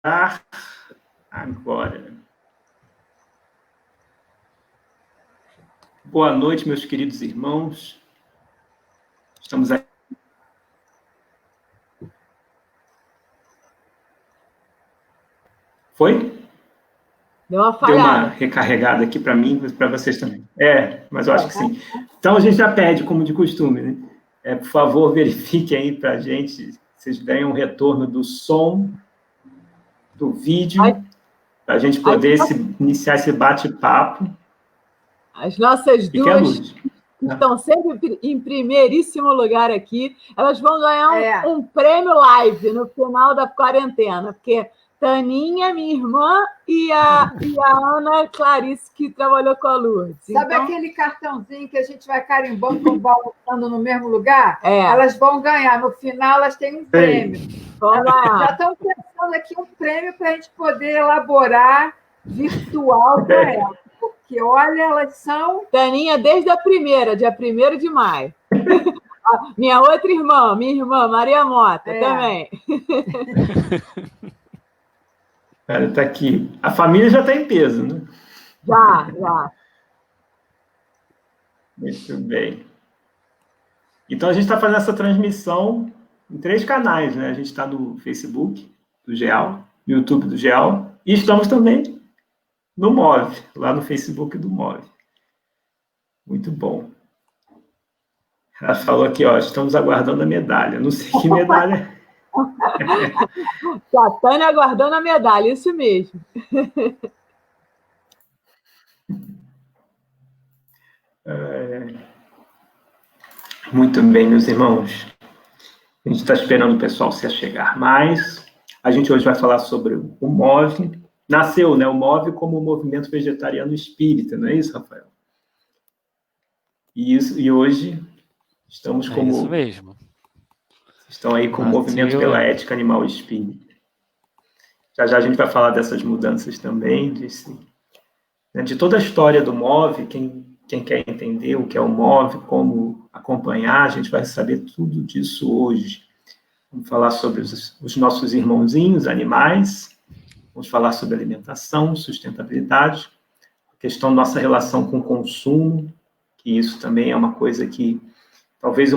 agora. Boa noite, meus queridos irmãos. Estamos aqui. Foi? Deu uma falhada. Deu uma recarregada aqui para mim e para vocês também. Mas eu acho que sim. Então, a gente já pede, como de costume, né? Por favor, verifiquem aí para a gente, vocês ganham um retorno do som, do vídeo, para a gente poder iniciar esse bate-papo. As nossas duas, que estão sempre em primeiríssimo lugar aqui, elas vão ganhar um prêmio live no final da quarentena, porque Taninha, minha irmã, e a Ana Clarice, que trabalhou com a Lourdes. Sabe aquele cartãozinho que a gente vai carimbando quando vai voltando no mesmo lugar? Elas vão ganhar. No final, elas têm um prêmio. Já estão pensando aqui um prêmio para a gente poder elaborar virtual para elas. Porque, olha, elas são... Taninha, desde a primeira, dia 1º de maio. Minha outra irmã, Maria Mota, também. Cara, tá aqui. A família já está em peso, né? Já. Muito bem. Então, a gente está fazendo essa transmissão em 3 canais, né? A gente está no Facebook do GEAL, no YouTube do GEAL, e estamos também no MOVE, lá no Facebook do MOVE. Muito bom. Ela falou aqui, estamos aguardando a medalha. Não sei que medalha. A Tânia aguardando a medalha, isso mesmo. Muito bem, meus irmãos. A gente está esperando o pessoal se achegar mais. A gente hoje vai falar sobre o MOVE. Nasceu, né, o MOVE como o Movimento Vegetariano Espírita, não é isso, Rafael? E hoje estamos como... isso mesmo. Estão aí com o Movimento pela Ética Animal Espírita. Já a gente vai falar dessas mudanças também, de toda a história do MOVE, quem quer entender o que é o MOVE, como acompanhar, a gente vai saber tudo disso hoje. Vamos falar sobre os nossos irmãozinhos, animais, vamos falar sobre alimentação, sustentabilidade, a questão da nossa relação com o consumo, que isso também é uma coisa que, talvez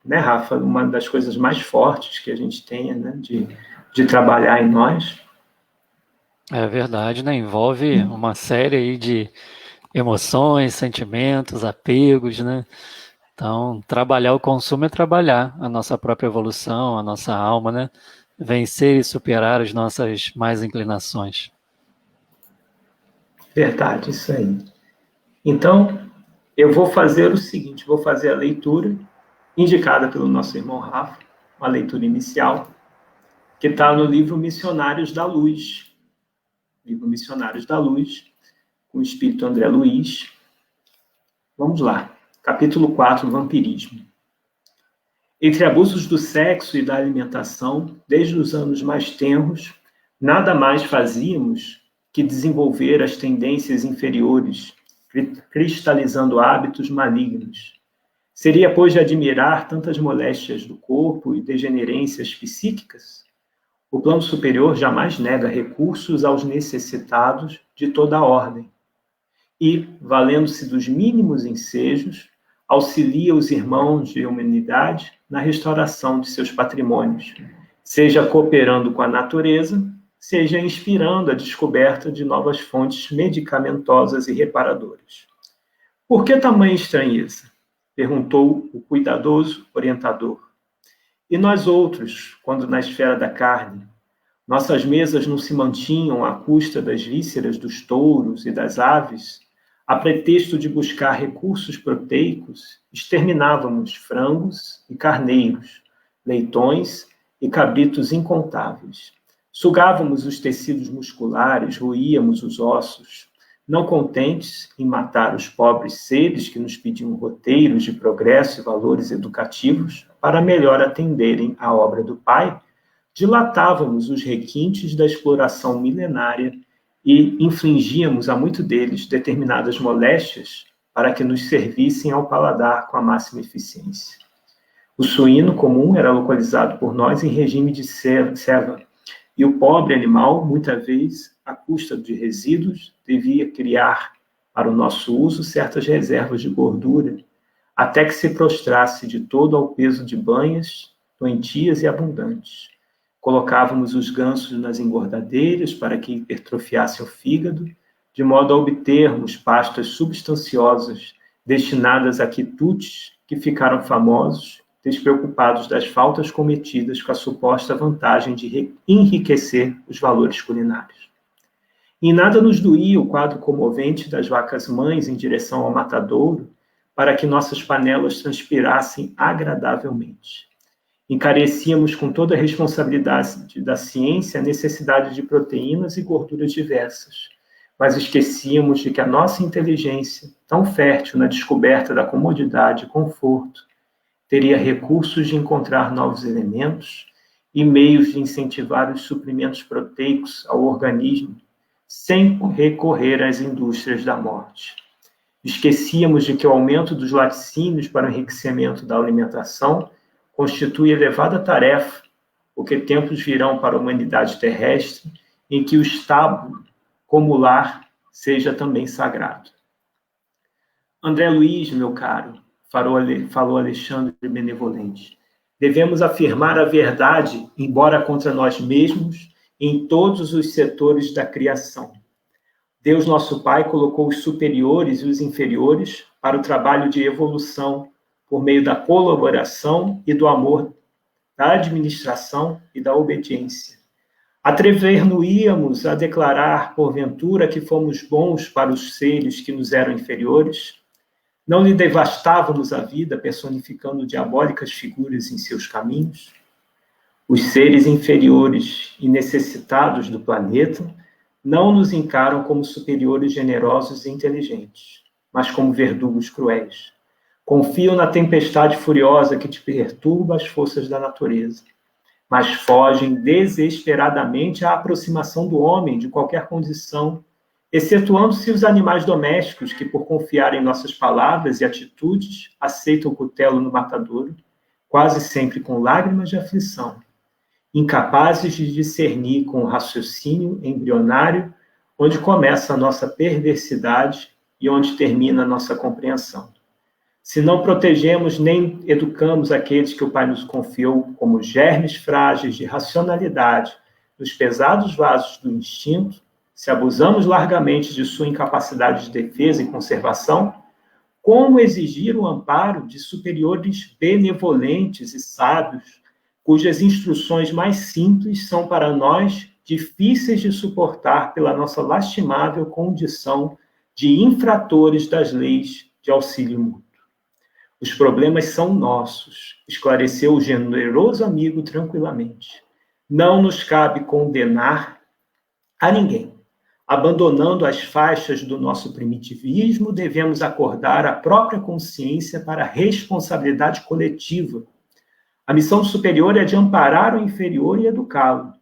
né, Rafa, uma das coisas mais fortes que a gente tenha, né, de trabalhar em nós. É verdade, né? Envolve uma série aí de emoções, sentimentos, apegos, né? Então, trabalhar o consumo é trabalhar a nossa própria evolução, a nossa alma, né? Vencer e superar as nossas más inclinações. Verdade, isso aí. Então, eu vou fazer o seguinte, vou fazer a leitura indicada pelo nosso irmão Rafa, uma leitura inicial, que está no livro Missionários da Luz. Livro Missionários da Luz, com o espírito André Luiz. Vamos lá. Capítulo 4, Vampirismo. Entre abusos do sexo e da alimentação, desde os anos mais tenros, nada mais fazíamos que desenvolver as tendências inferiores, cristalizando hábitos malignos. Seria, pois, de admirar tantas moléstias do corpo e degenerências psíquicas? O plano superior jamais nega recursos aos necessitados de toda a ordem. E, valendo-se dos mínimos ensejos, auxilia os irmãos de humanidade na restauração de seus patrimônios, seja cooperando com a natureza, seja inspirando a descoberta de novas fontes medicamentosas e reparadoras. Por que tamanha estranheza? Perguntou o cuidadoso orientador. E nós outros, quando na esfera da carne, nossas mesas não se mantinham à custa das vísceras dos touros e das aves, a pretexto de buscar recursos proteicos, exterminávamos frangos e carneiros, leitões e cabritos incontáveis. Sugávamos os tecidos musculares, roíamos os ossos, não contentes em matar os pobres seres que nos pediam roteiros de progresso e valores educativos para melhor atenderem à obra do Pai, dilatávamos os requintes da exploração milenária e infligíamos a muito deles determinadas moléstias para que nos servissem ao paladar com a máxima eficiência. O suíno comum era localizado por nós em regime de ceva E o pobre animal, muitas vezes, à custa de resíduos, devia criar para o nosso uso certas reservas de gordura, até que se prostrasse de todo ao peso de banhas doentias e abundantes. Colocávamos os gansos nas engordadeiras para que hipertrofiasse o fígado, de modo a obtermos pastas substanciosas destinadas a quitutes que ficaram famosos, despreocupados das faltas cometidas com a suposta vantagem de enriquecer os valores culinários. E nada nos doía o quadro comovente das vacas-mães em direção ao matadouro, para que nossas panelas transpirassem agradavelmente. Encarecíamos com toda a responsabilidade da ciência a necessidade de proteínas e gorduras diversas, mas esquecíamos de que a nossa inteligência, tão fértil na descoberta da comodidade e conforto, teria recursos de encontrar novos elementos e meios de incentivar os suprimentos proteicos ao organismo, sem recorrer às indústrias da morte. Esquecíamos de que o aumento dos laticínios para o enriquecimento da alimentação constitui elevada tarefa, porque tempos virão para a humanidade terrestre em que o estábulo como lar seja também sagrado. André Luiz, meu caro, falou Alexandre Benevolente, devemos afirmar a verdade, embora contra nós mesmos, em todos os setores da criação. Deus, nosso Pai, colocou os superiores e os inferiores para o trabalho de evolução por meio da colaboração e do amor, da administração e da obediência. Atrever-nos-íamos a declarar, porventura, que fomos bons para os seres que nos eram inferiores? Não lhe devastávamos a vida, personificando diabólicas figuras em seus caminhos? Os seres inferiores e necessitados do planeta não nos encaram como superiores generosos e inteligentes, mas como verdugos cruéis. Confiam na tempestade furiosa que te perturba as forças da natureza, mas fogem desesperadamente à aproximação do homem de qualquer condição, excetuando-se os animais domésticos que, por confiar em nossas palavras e atitudes, aceitam o cutelo no matadouro, quase sempre com lágrimas de aflição, incapazes de discernir com o raciocínio embrionário onde começa a nossa perversidade e onde termina a nossa compreensão. Se não protegemos nem educamos aqueles que o Pai nos confiou como germes frágeis de racionalidade nos pesados vasos do instinto, se abusamos largamente de sua incapacidade de defesa e conservação, como exigir o amparo de superiores benevolentes e sábios, cujas instruções mais simples são para nós difíceis de suportar pela nossa lastimável condição de infratores das leis de auxílio mútuo? Os problemas são nossos, esclareceu o generoso amigo tranquilamente. Não nos cabe condenar a ninguém. Abandonando as faixas do nosso primitivismo, devemos acordar a própria consciência para a responsabilidade coletiva. A missão superior é de amparar o inferior e educá-lo.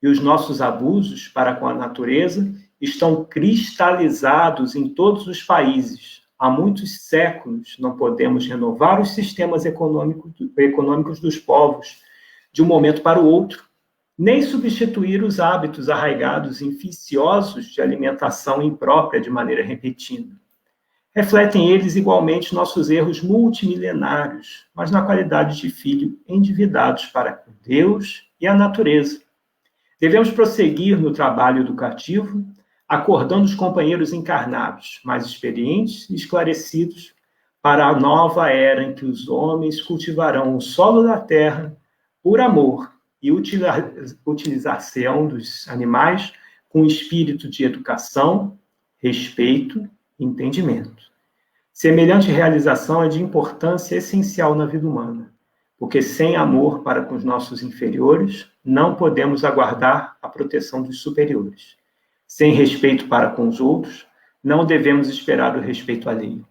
E os nossos abusos para com a natureza estão cristalizados em todos os países. Há muitos séculos não podemos renovar os sistemas econômicos dos povos de um momento para o outro, nem substituir os hábitos arraigados e infecciosos de alimentação imprópria de maneira repetida. Refletem eles igualmente nossos erros multimilenários, mas na qualidade de filho endividados para Deus e a natureza. Devemos prosseguir no trabalho educativo, acordando os companheiros encarnados, mais experientes e esclarecidos, para a nova era em que os homens cultivarão o solo da terra por amor e utilizar-se-ão dos animais com espírito de educação, respeito e entendimento. Semelhante realização é de importância essencial na vida humana, porque sem amor para com os nossos inferiores, não podemos aguardar a proteção dos superiores. Sem respeito para com os outros, não devemos esperar o respeito alheio.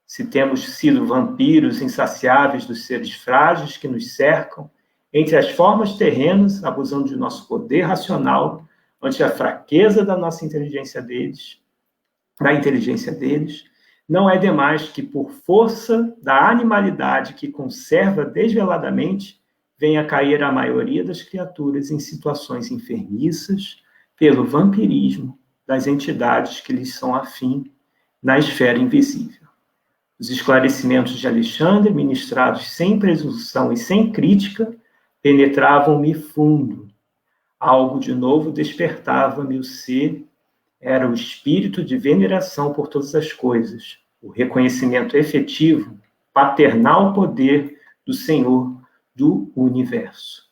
Se temos sido vampiros insaciáveis dos seres frágeis que nos cercam, entre as formas terrenas, abusando de nosso poder racional, ante a fraqueza da nossa inteligência deles, não é demais que, por força da animalidade que conserva desveladamente, vem a cair a maioria das criaturas em situações enfermiças pelo vampirismo das entidades que lhes são afim na esfera invisível. Os esclarecimentos de Alexandre, ministrados sem presunção e sem crítica, penetravam-me fundo. Algo de novo despertava-me o ser, era o espírito de veneração por todas as coisas, o reconhecimento efetivo, paternal poder do Senhor do Universo.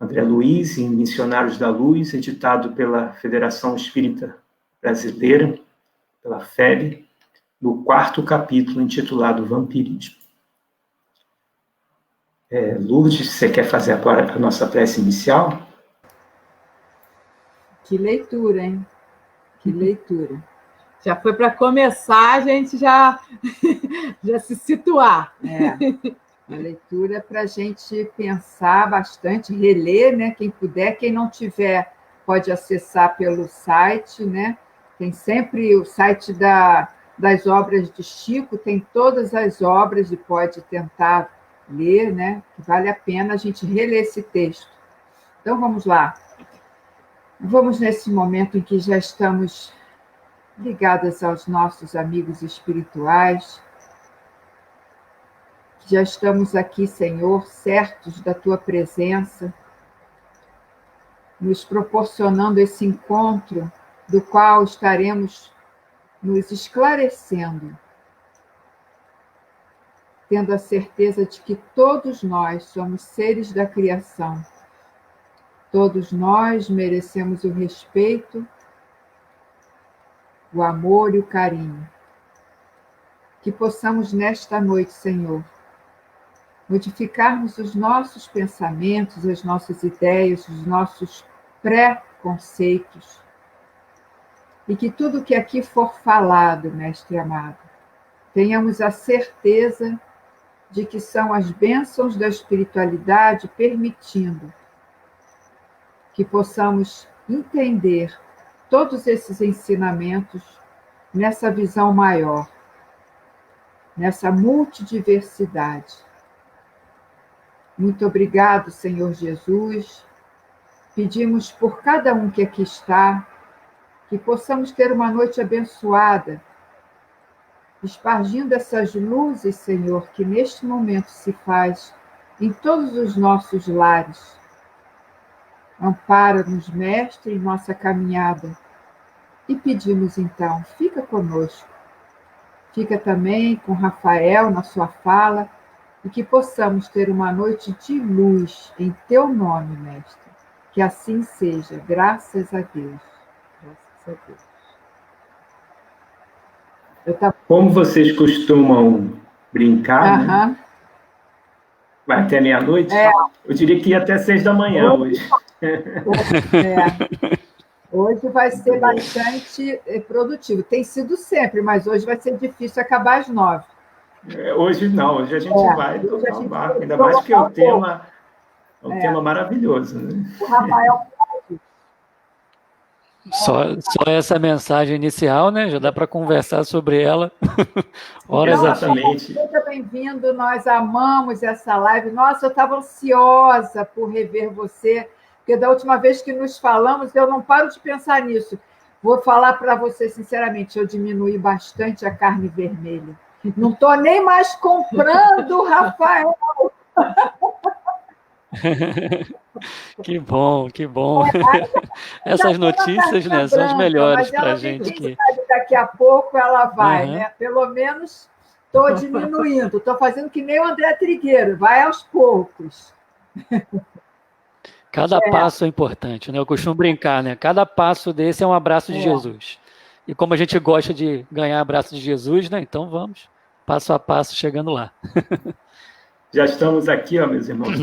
André Luiz, em Missionários da Luz, editado pela Federação Espírita Brasileira, pela FEB, no 4º capítulo, intitulado Vampirismo. Lourdes, você quer fazer agora a nossa prece inicial? Que leitura, hein? Que leitura. Já foi para começar, a gente já se situar. Uma leitura para a gente pensar bastante, reler, né? Quem puder, quem não tiver, pode acessar pelo site, né? Tem sempre o site das obras de Chico, tem todas as obras e pode tentar ler, né? Vale a pena a gente reler esse texto. Então, vamos lá. Vamos nesse momento em que já estamos ligadas aos nossos amigos espirituais, já estamos aqui, Senhor, certos da Tua presença, nos proporcionando esse encontro do qual estaremos nos esclarecendo, tendo a certeza de que todos nós somos seres da criação, todos nós merecemos o respeito, o amor e o carinho. Que possamos nesta noite, Senhor, modificarmos os nossos pensamentos, as nossas ideias, os nossos pré-conceitos, e que tudo que aqui for falado, Mestre amado, tenhamos a certeza de que são as bênçãos da espiritualidade permitindo que possamos entender todos esses ensinamentos nessa visão maior, nessa multidiversidade. Muito obrigado, Senhor Jesus. Pedimos por cada um que aqui está, que possamos ter uma noite abençoada, espargindo essas luzes, Senhor, que neste momento se faz em todos os nossos lares. Ampara-nos, Mestre, em nossa caminhada. E pedimos, então, fica conosco. Fica também com Rafael na sua fala, e que possamos ter uma noite de luz em Teu nome, Mestre. Que assim seja, graças a Deus. Graças a Deus. Como vocês costumam brincar, né? Vai até meia-noite? Eu diria que ia até 6 da manhã hoje. Hoje vai ser bastante produtivo. Tem sido sempre, mas hoje vai ser difícil acabar às 9. Hoje não, hoje a gente vai tocar o barco. Ainda mais que o tema é um tema maravilhoso. Né? O Rafael Só essa mensagem inicial, né? Já dá para conversar sobre ela. Horas Exatamente. Seja bem-vindo, nós amamos essa live. Nossa, eu estava ansiosa por rever você, porque da última vez que nos falamos, eu não paro de pensar nisso. Vou falar para você, sinceramente, eu diminuí bastante a carne vermelha. Não estou nem mais comprando, Rafael. Que bom, que bom. Essas notícias, né, são as melhores para a gente. Que daqui a pouco ela vai, né? Pelo menos estou diminuindo, estou fazendo que nem o André Trigueiro, vai aos poucos. Cada passo é importante, né? Eu costumo brincar, né? Cada passo desse é um abraço de Jesus. E como a gente gosta de ganhar abraço de Jesus, né? Então vamos passo a passo chegando lá. Já estamos aqui, ó, meus irmãos.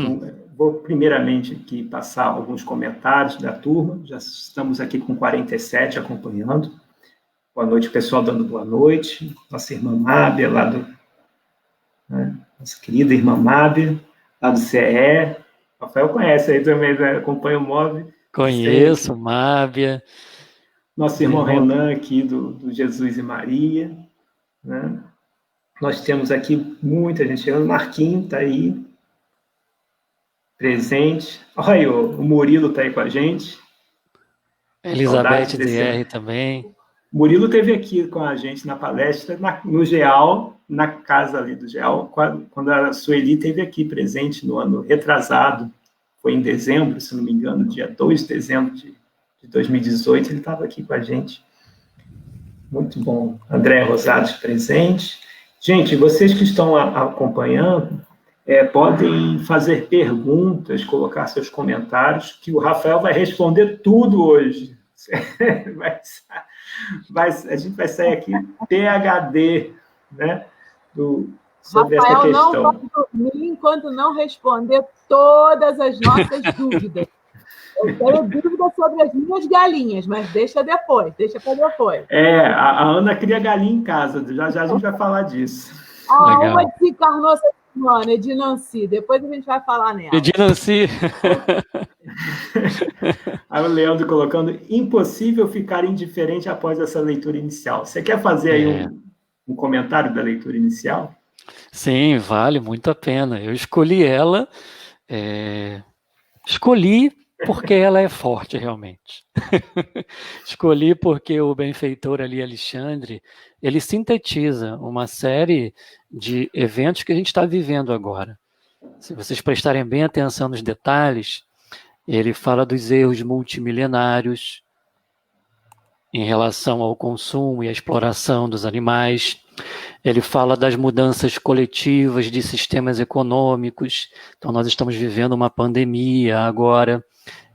Vou primeiramente aqui passar alguns comentários da turma. Já estamos aqui com 47 acompanhando. Boa noite, pessoal, dando boa noite. Nossa irmã Mábia, lá do... Né? Nossa querida irmã Mábia, lá do CE. Rafael conhece aí também, né? Acompanha o MOV. Conheço, Mábia. Nosso irmão Renan aqui do Jesus e Maria, né? Nós temos aqui muita gente chegando. Marquinhos está aí. presente. Olha, o Murilo está aí com a gente. Elizabeth DR também. Murilo esteve aqui com a gente na palestra, no GEAL, na casa ali do GEAL, quando a Sueli esteve aqui presente no ano retrasado, foi em dezembro, se não me engano, dia 2 de dezembro de 2018, ele estava aqui com a gente. Muito bom. André Rosado presente. Gente, vocês que estão acompanhando, podem fazer perguntas, colocar seus comentários, que o Rafael vai responder tudo hoje. A gente vai sair aqui PhD, né, sobre Rafael essa questão. Não vai dormir enquanto não responder todas as nossas dúvidas. Eu tenho dúvida sobre as minhas galinhas, mas deixa depois, deixa para depois. A Ana cria galinha em casa, já a gente vai falar disso. Uma desencarnou essa semana, Edinancy, depois a gente vai falar nela. Edinancy. Aí o Leandro colocando, impossível ficar indiferente após essa leitura inicial. Você quer fazer aí um comentário da leitura inicial? Sim, vale muito a pena. Eu escolhi ela, escolhi porque ela é forte, realmente. Escolhi porque o benfeitor ali, Alexandre, ele sintetiza uma série de eventos que a gente está vivendo agora. Se vocês prestarem bem atenção nos detalhes, ele fala dos erros multimilenários em relação ao consumo e à exploração dos animais. Ele fala das mudanças coletivas de sistemas econômicos. Então, nós estamos vivendo uma pandemia agora,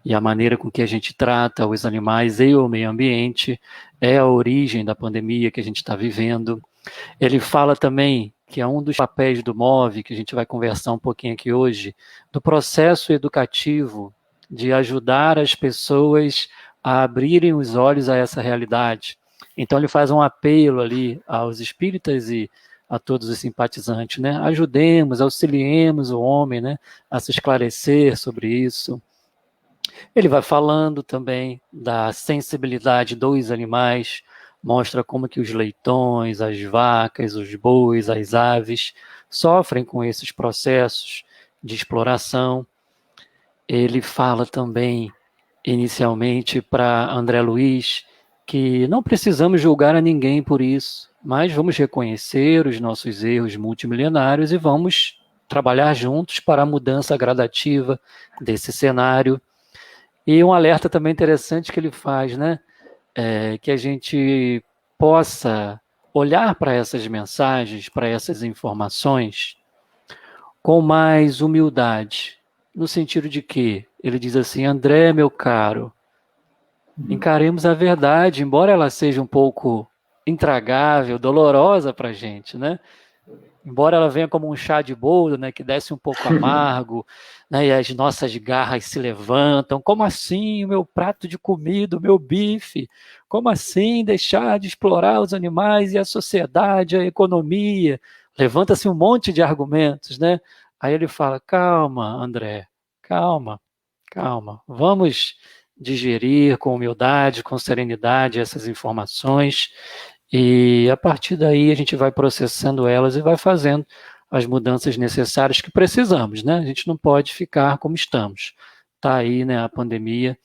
e a maneira com que a gente trata os animais e o meio ambiente é a origem da pandemia que a gente está vivendo. Ele fala também que é um dos papéis do MOVE, que a gente vai conversar um pouquinho aqui hoje, do processo educativo de ajudar as pessoas a abrirem os olhos a essa realidade. Então ele faz um apelo ali aos espíritas e a todos os simpatizantes, né? Ajudemos, auxiliemos o homem, né, a se esclarecer sobre isso. Ele vai falando também da sensibilidade dos animais, mostra como que os leitões, as vacas, os bois, as aves sofrem com esses processos de exploração. Ele fala também, inicialmente, para André Luiz, que não precisamos julgar a ninguém por isso, mas vamos reconhecer os nossos erros multimilenários e vamos trabalhar juntos para a mudança gradativa desse cenário. E um alerta também interessante que ele faz, né? Que a gente possa olhar para essas mensagens, para essas informações, com mais humildade, no sentido de que ele diz assim: André, meu caro, encaremos a verdade, embora ela seja um pouco intragável, dolorosa para a gente, né? Embora ela venha como um chá de boldo, né, que desce um pouco amargo, né, e as nossas garras se levantam. Como assim o meu prato de comida, o meu bife? Como assim deixar de explorar os animais e a sociedade, a economia? Levanta-se um monte de argumentos, né? Aí ele fala: calma, André, calma. Vamos digerir com humildade, com serenidade essas informações, e a partir daí a gente vai processando elas e vai fazendo as mudanças necessárias que precisamos, né? A gente não pode ficar como estamos. Está aí, né, a pandemia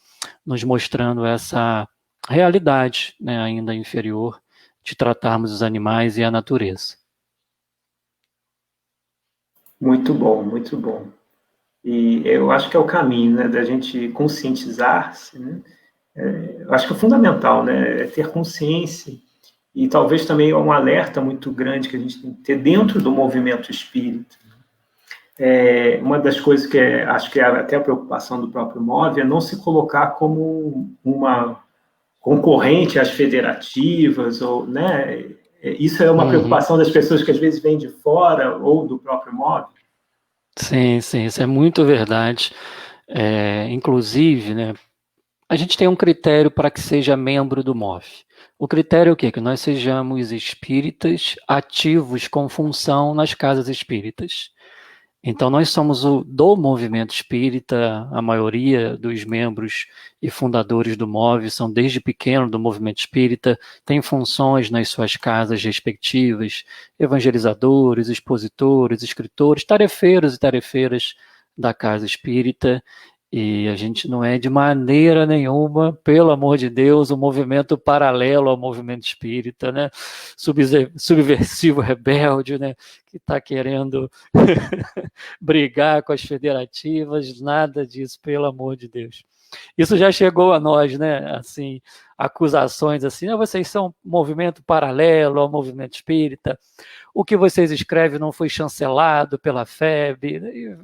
nos mostrando essa realidade, né, ainda inferior de tratarmos os animais e a natureza. Muito bom, muito bom. E eu acho que é o caminho, né, da gente conscientizar-se, né? Eu acho que é fundamental, né, ter consciência. E talvez também um alerta muito grande que a gente tem que ter dentro do movimento espírita. Uma das coisas que acho que é até a preocupação do próprio MOVE é não se colocar como uma concorrente às federativas, ou, né? Isso é uma preocupação das pessoas que às vezes vêm de fora ou do próprio MOVE. Sim, isso é muito verdade. Inclusive, né, a gente tem um critério para que seja membro do MOVE. O critério é o quê? Que nós sejamos espíritas ativos com função nas casas espíritas. Então, nós somos do movimento espírita, a maioria dos membros e fundadores do MOVE são desde pequeno do movimento espírita, têm funções nas suas casas respectivas, evangelizadores, expositores, escritores, tarefeiros e tarefeiras da Casa Espírita, e a gente não é de maneira nenhuma, pelo amor de Deus, um movimento paralelo ao movimento espírita, né? Subversivo, rebelde, né? Que está querendo brigar com as federativas, nada disso, pelo amor de Deus. Isso já chegou a nós, né? Assim, acusações assim, vocês são um movimento paralelo ao movimento espírita, o que vocês escrevem não foi chancelado pela FEB,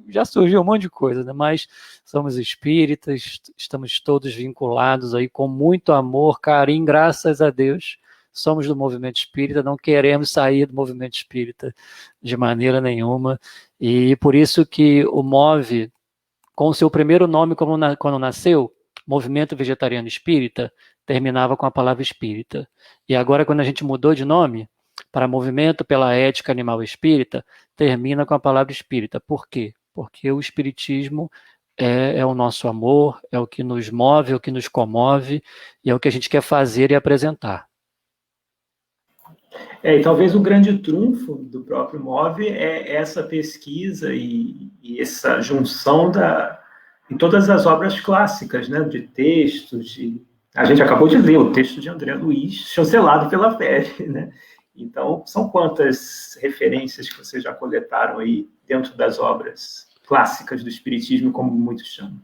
já surgiu um monte de coisa, né? Mas somos espíritas, estamos todos vinculados aí com muito amor, carinho, graças a Deus, somos do movimento espírita, não queremos sair do movimento espírita de maneira nenhuma, e por isso que o MOVE, com o seu primeiro nome quando nasceu, Movimento Vegetariano Espírita, terminava com a palavra espírita. E agora, quando a gente mudou de nome para Movimento pela Ética Animal Espírita, termina com a palavra espírita. Por quê? Porque o espiritismo é o nosso amor, é o que nos move, é o que nos comove, e é o que a gente quer fazer e apresentar. E talvez o grande trunfo do próprio MOVE é essa pesquisa e essa junção em todas as obras clássicas, né, de textos. A gente acabou de ler o texto de André Luiz, chancelado pela FEB, né? Então, são quantas referências que vocês já coletaram aí dentro das obras clássicas do Espiritismo, como muitos chamam?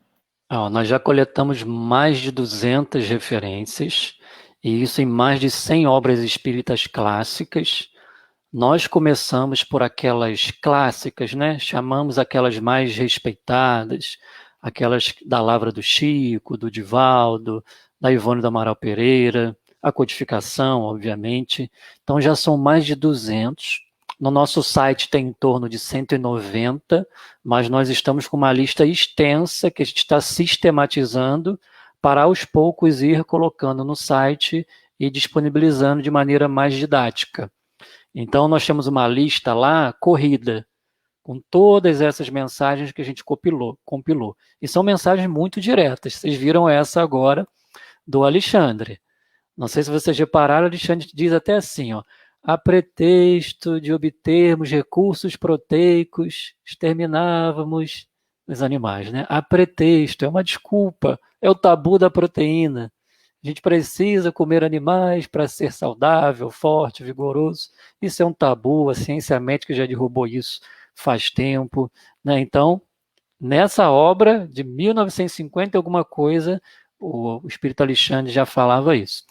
Nós já coletamos mais de 200 referências, e isso em mais de 100 obras espíritas clássicas. Nós começamos por aquelas clássicas, né? Chamamos aquelas mais respeitadas, aquelas da Lavra do Chico, do Divaldo, da Ivone do Amaral Pereira, a codificação, obviamente. Então já são mais de 200. No nosso site tem em torno de 190, mas nós estamos com uma lista extensa que a gente está sistematizando para aos poucos ir colocando no site e disponibilizando de maneira mais didática. Então nós temos uma lista lá corrida, com todas essas mensagens que a gente compilou. E são mensagens muito diretas. Vocês viram essa agora do Alexandre. Não sei se vocês repararam, Alexandre diz até assim, a pretexto de obtermos recursos proteicos, exterminávamos os animais, né? A pretexto, é uma desculpa, é o tabu da proteína. A gente precisa comer animais para ser saudável, forte, vigoroso. Isso é um tabu, a ciência médica já derrubou isso faz tempo, né? Então, nessa obra de 1950 alguma coisa, o Espírito Alexandre já falava isso.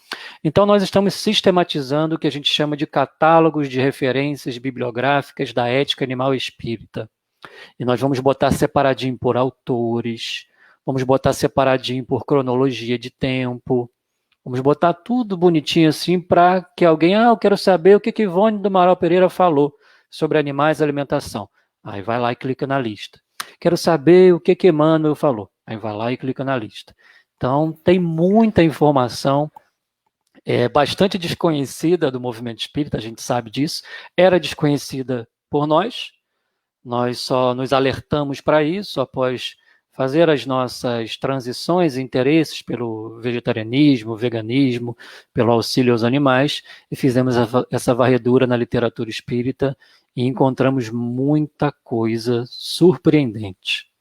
Então, nós estamos sistematizando o que a gente chama de catálogos de referências bibliográficas da ética animal espírita. E nós vamos botar separadinho por autores, vamos botar separadinho por cronologia de tempo, vamos botar tudo bonitinho assim para que alguém, eu quero saber o que Ivone do Amaral Pereira falou sobre animais e alimentação. Aí vai lá e clica na lista. Quero saber o que Emmanuel falou. Aí vai lá e clica na lista. Então, tem muita informação, bastante desconhecida do movimento espírita, a gente sabe disso. Era desconhecida por nós só nos alertamos para isso após fazer as nossas transições e interesses pelo vegetarianismo, veganismo, pelo auxílio aos animais, e fizemos essa varredura na literatura espírita e encontramos muita coisa surpreendente.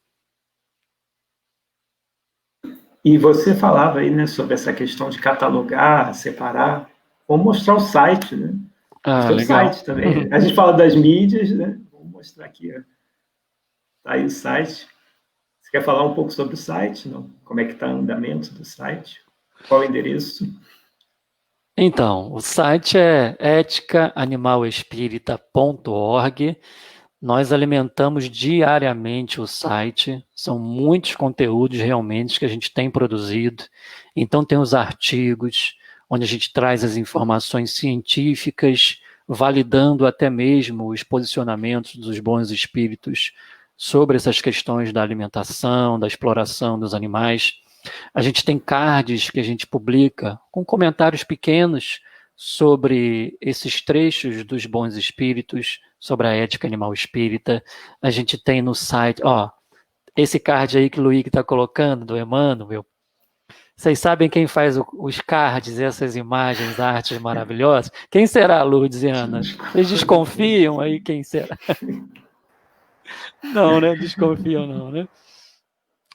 E você falava aí, né, sobre essa questão de catalogar, separar. Vamos mostrar o site, né? O site também. A gente fala das mídias, né? Vamos mostrar aqui. Tá aí o site. Você quer falar um pouco sobre o site? Não? Como é que está o andamento do site? Qual o endereço? Então, o site é eticaanimalespírita.org. Nós alimentamos diariamente o site, são muitos conteúdos realmente que a gente tem produzido. Então tem os artigos, onde a gente traz as informações científicas, validando até mesmo os posicionamentos dos bons espíritos sobre essas questões da alimentação, da exploração dos animais. A gente tem cards que a gente publica com comentários pequenos sobre esses trechos dos bons espíritos, sobre a ética animal espírita. A gente tem no site, esse card aí que o Luigi está colocando, do Emmanuel. Vocês sabem quem faz os cards, essas imagens, artes maravilhosas? Quem será, Lourdes e Ana? Vocês desconfiam aí quem será? Não, né? Desconfiam não, né?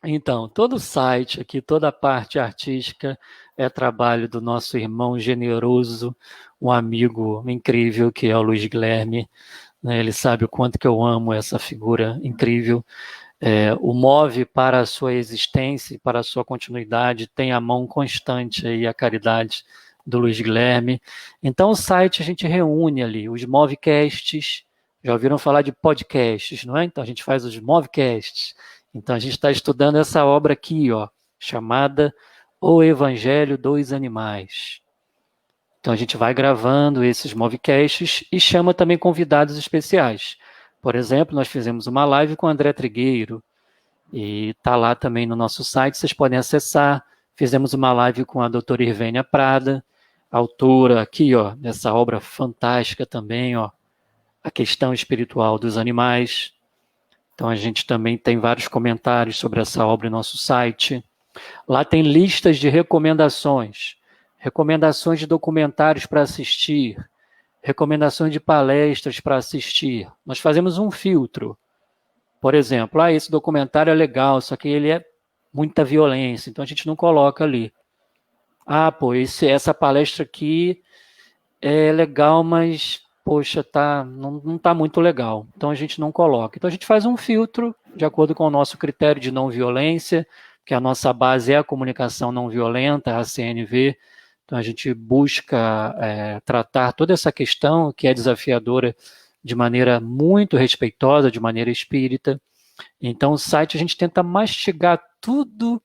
Então, todo o site aqui, toda a parte artística é trabalho do nosso irmão generoso, um amigo incrível que é o Luiz Guilherme, né? Ele sabe o quanto que eu amo essa figura incrível. O move para a sua existência, para a sua continuidade, tem a mão constante aí, a caridade do Luiz Guilherme. Então, o site a gente reúne ali os movecasts, já ouviram falar de podcasts, não é? Então, a gente faz os movecasts. Então, a gente está estudando essa obra aqui, ó, chamada O Evangelho dos Animais. Então, a gente vai gravando esses movecasts e chama também convidados especiais. Por exemplo, nós fizemos uma live com o André Trigueiro, e está lá também no nosso site, vocês podem acessar. Fizemos uma live com a doutora Irvênia Prada, autora aqui, ó, dessa obra fantástica também, ó, A Questão Espiritual dos Animais. Então a gente também tem vários comentários sobre essa obra no nosso site. Lá tem listas de recomendações de documentários para assistir, recomendações de palestras para assistir. Nós fazemos um filtro. Por exemplo, esse documentário é legal, só que ele é muita violência, então a gente não coloca ali. Essa palestra aqui é legal, mas, poxa, não está muito legal. Então a gente não coloca. Então a gente faz um filtro de acordo com o nosso critério de não violência, que a nossa base é a comunicação não violenta, a CNV. Então a gente busca tratar toda essa questão que é desafiadora de maneira muito respeitosa, de maneira espírita. Então, o site a gente tenta mastigar tudo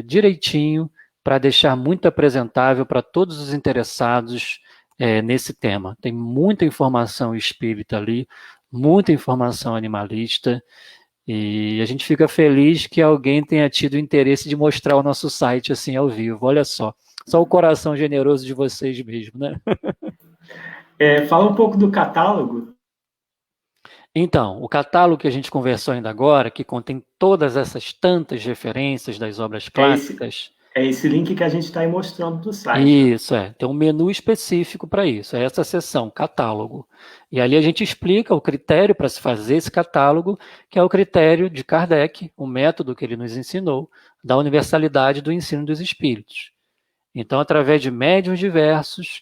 direitinho para deixar muito apresentável para todos os interessados nesse tema. Tem muita informação espírita ali, muita informação animalista, e a gente fica feliz que alguém tenha tido o interesse de mostrar o nosso site assim ao vivo. Olha só o coração generoso de vocês mesmo, né? Fala um pouco do catálogo. Então, o catálogo que a gente conversou ainda agora, que contém todas essas tantas referências das obras clássicas... É esse link que a gente está aí mostrando do site. Isso, tem um menu específico para isso, é essa seção, catálogo. E ali a gente explica o critério para se fazer esse catálogo, que é o critério de Kardec, o método que ele nos ensinou, da universalidade do ensino dos espíritos. Então, através de médiuns diversos,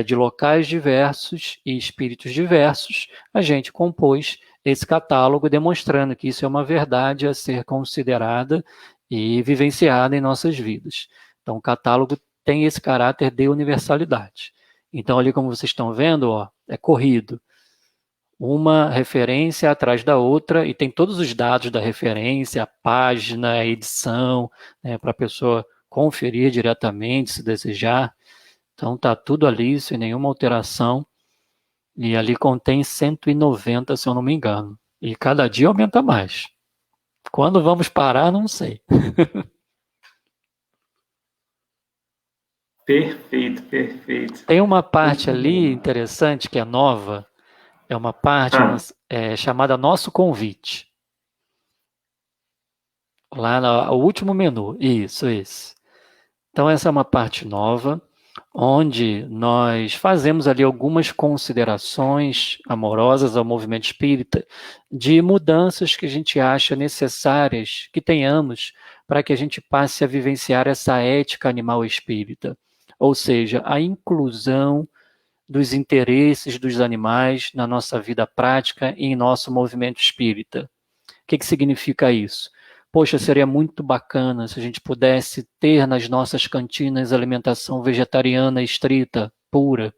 de locais diversos e espíritos diversos, a gente compôs esse catálogo demonstrando que isso é uma verdade a ser considerada e vivenciada em nossas vidas. Então, o catálogo tem esse caráter de universalidade. Então, ali como vocês estão vendo, ó, é corrido. Uma referência atrás da outra e tem todos os dados da referência, a página, a edição, para a pessoa conferir diretamente, se desejar. Então, está tudo ali, sem nenhuma alteração. E ali contém 190, se eu não me engano. E cada dia aumenta mais. Quando vamos parar, não sei. Perfeito. Tem uma parte ali interessante, que é nova. É uma parte chamada Nosso Convite. Lá no último menu. Isso. Então, essa é uma parte nova, onde nós fazemos ali algumas considerações amorosas ao movimento espírita, de mudanças que a gente acha necessárias que tenhamos para que a gente passe a vivenciar essa ética animal espírita, ou seja, a inclusão dos interesses dos animais na nossa vida prática e em nosso movimento espírita. O que significa isso? Poxa, seria muito bacana se a gente pudesse ter nas nossas cantinas alimentação vegetariana estrita, pura.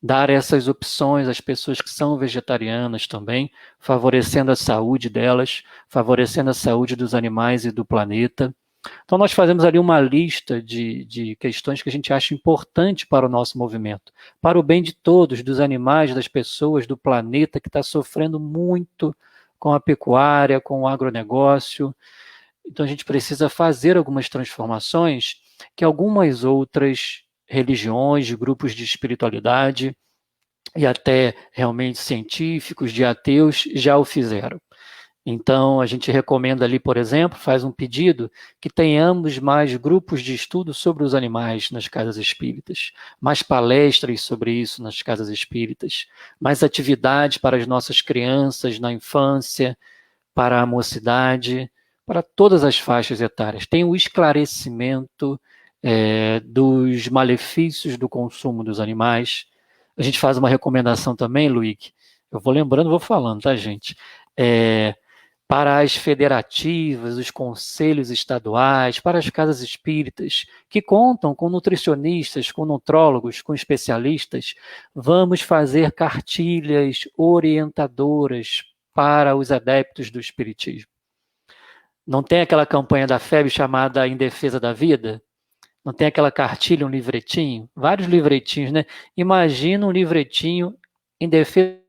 Dar essas opções às pessoas que são vegetarianas também, favorecendo a saúde delas, favorecendo a saúde dos animais e do planeta. Então, nós fazemos ali uma lista de questões que a gente acha importante para o nosso movimento, para o bem de todos, dos animais, das pessoas, do planeta que está sofrendo muito com a pecuária, com o agronegócio. Então, a gente precisa fazer algumas transformações que algumas outras religiões, grupos de espiritualidade e até realmente científicos, de ateus, já o fizeram. Então, a gente recomenda ali, por exemplo, faz um pedido que tenhamos mais grupos de estudo sobre os animais nas casas espíritas, mais palestras sobre isso nas casas espíritas, mais atividades para as nossas crianças na infância, para a mocidade, para todas as faixas etárias. Tem o esclarecimento dos malefícios do consumo dos animais. A gente faz uma recomendação também, Luíque, eu vou lembrando, vou falando, tá, gente? Para as federativas, os conselhos estaduais, para as casas espíritas, que contam com nutricionistas, com nutrólogos, com especialistas, vamos fazer cartilhas orientadoras para os adeptos do espiritismo. Não tem aquela campanha da FEB chamada Em Defesa da Vida? Não tem aquela cartilha, um livretinho? Vários livretinhos, né? Imagina um livretinho em defesa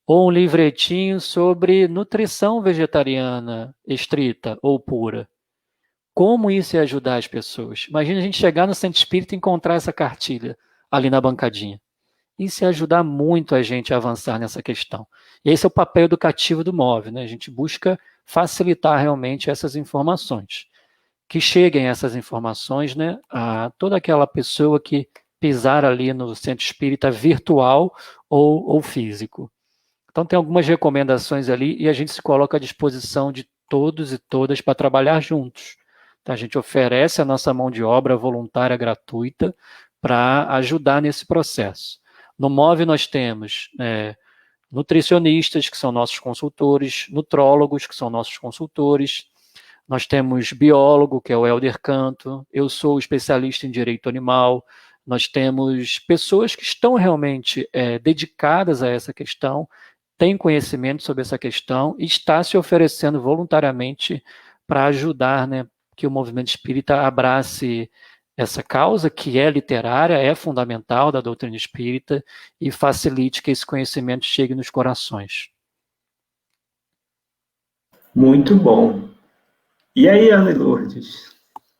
ou um livretinho sobre nutrição vegetariana estrita ou pura. Como isso ia ajudar as pessoas? Imagina a gente chegar no centro espírita e encontrar essa cartilha ali na bancadinha. Isso ia ajudar muito a gente a avançar nessa questão. E esse é o papel educativo do MOVE, né? A gente busca facilitar realmente essas informações. Que cheguem essas informações, né, a toda aquela pessoa que pisar ali no centro espírita virtual ou físico. Então tem algumas recomendações ali e a gente se coloca à disposição de todos e todas para trabalhar juntos. Então, a gente oferece a nossa mão de obra voluntária gratuita para ajudar nesse processo. No MOVE nós temos nutricionistas, que são nossos consultores, nutrólogos, que são nossos consultores, nós temos biólogo, que é o Helder Canto, eu sou especialista em direito animal, nós temos pessoas que estão realmente dedicadas a essa questão, tem conhecimento sobre essa questão e está se oferecendo voluntariamente para ajudar, né, que o movimento espírita abrace essa causa, que é literária, é fundamental da doutrina espírita, e facilite que esse conhecimento chegue nos corações. Muito bom. E aí, Ana e Lourdes?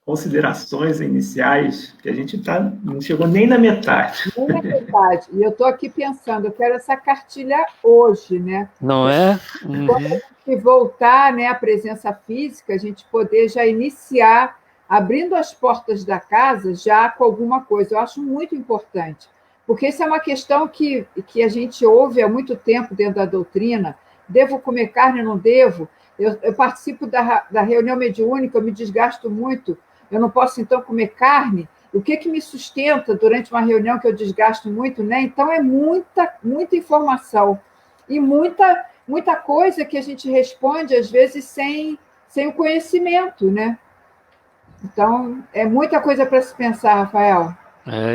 Considerações iniciais, que a gente não chegou nem na metade. Nem na metade. E eu estou aqui pensando, eu quero essa cartilha hoje, né? Não é? Quando a gente voltar, né, à presença física, a gente poder já iniciar, abrindo as portas da casa, já com alguma coisa. Eu acho muito importante, porque isso é uma questão que a gente ouve há muito tempo dentro da doutrina. Devo comer carne, não devo? Eu participo da reunião mediúnica, eu me desgasto muito, eu não posso, então, comer carne? O que me sustenta durante uma reunião que eu desgasto muito, né? Então, é muita informação e muita coisa que a gente responde, às vezes, sem o conhecimento, né? Então, é muita coisa para se pensar, Rafael.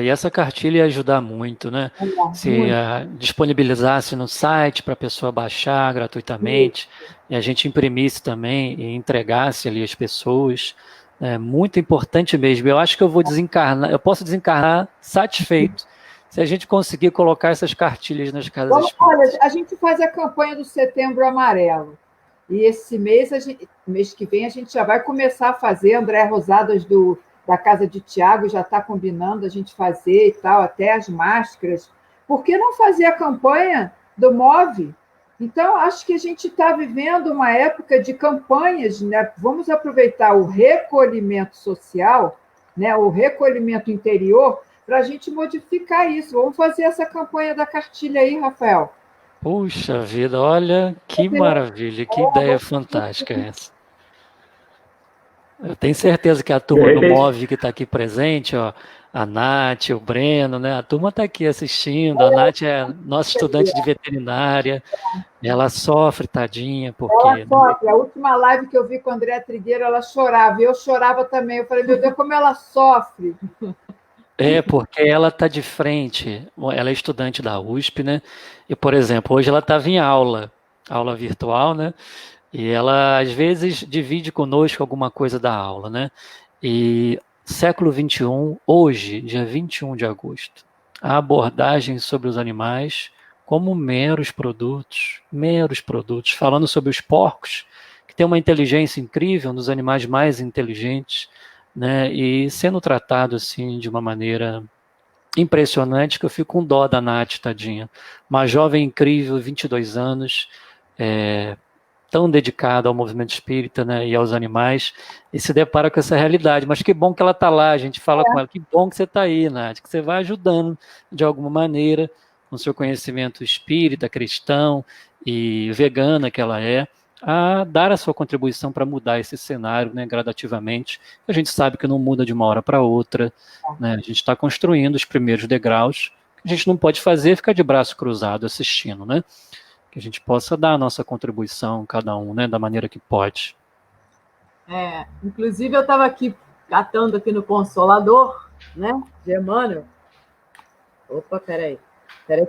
E essa cartilha ia ajudar muito, né? Se disponibilizasse no site para a pessoa baixar gratuitamente, e a gente imprimisse também e entregasse ali às pessoas. É muito importante mesmo. Eu acho que eu vou desencarnar, eu posso desencarnar satisfeito se a gente conseguir colocar essas cartilhas nas casas espíritas. Olha, a gente faz a campanha do Setembro Amarelo. E esse mês que vem, a gente já vai começar a fazer. André Rosadas da Casa de Tiago já está combinando a gente fazer e tal, até as máscaras. Por que não fazer a campanha do MOVE? Então, acho que a gente está vivendo uma época de campanhas, né? Vamos aproveitar o recolhimento social, né? O recolhimento interior, para a gente modificar isso. Vamos fazer essa campanha da cartilha aí, Rafael. Puxa vida, olha que maravilha, que ideia fantástica essa. Eu tenho certeza que a turma do MOVE que está aqui presente, ó, a Nath, o Breno, né? A turma está aqui assistindo. A Nath é nossa estudante de veterinária. Ela sofre, tadinha, porque... Ela sofre. A última live que eu vi com a Andréa Trigueiro, ela chorava. E eu chorava também. Eu falei, meu Deus, como ela sofre. Porque ela está de frente. Ela é estudante da USP, né? E, por exemplo, hoje ela estava em aula virtual, né? E ela, às vezes, divide conosco alguma coisa da aula, né? E século XXI, hoje, dia 21 de agosto, a abordagem sobre os animais como meros produtos, falando sobre os porcos, que tem uma inteligência incrível, um dos animais mais inteligentes, né? E sendo tratado assim de uma maneira impressionante, que eu fico com dó da Nath, tadinha. Uma jovem incrível, 22 anos, tão dedicada ao movimento espírita, né, e aos animais, e se depara com essa realidade. Mas que bom que ela está lá, a gente fala com ela, que bom que você está aí, Nath, que você vai ajudando de alguma maneira, com seu conhecimento espírita, cristão e vegana que ela é, a dar a sua contribuição para mudar esse cenário, né, gradativamente. A gente sabe que não muda de uma hora para outra, né, a gente está construindo os primeiros degraus. A gente não pode fazer ficar de braço cruzado assistindo, né? Que a gente possa dar a nossa contribuição, cada um, né, da maneira que pode. Inclusive, eu estava aqui, catando aqui no Consolador, né, de Emmanuel. Opa, peraí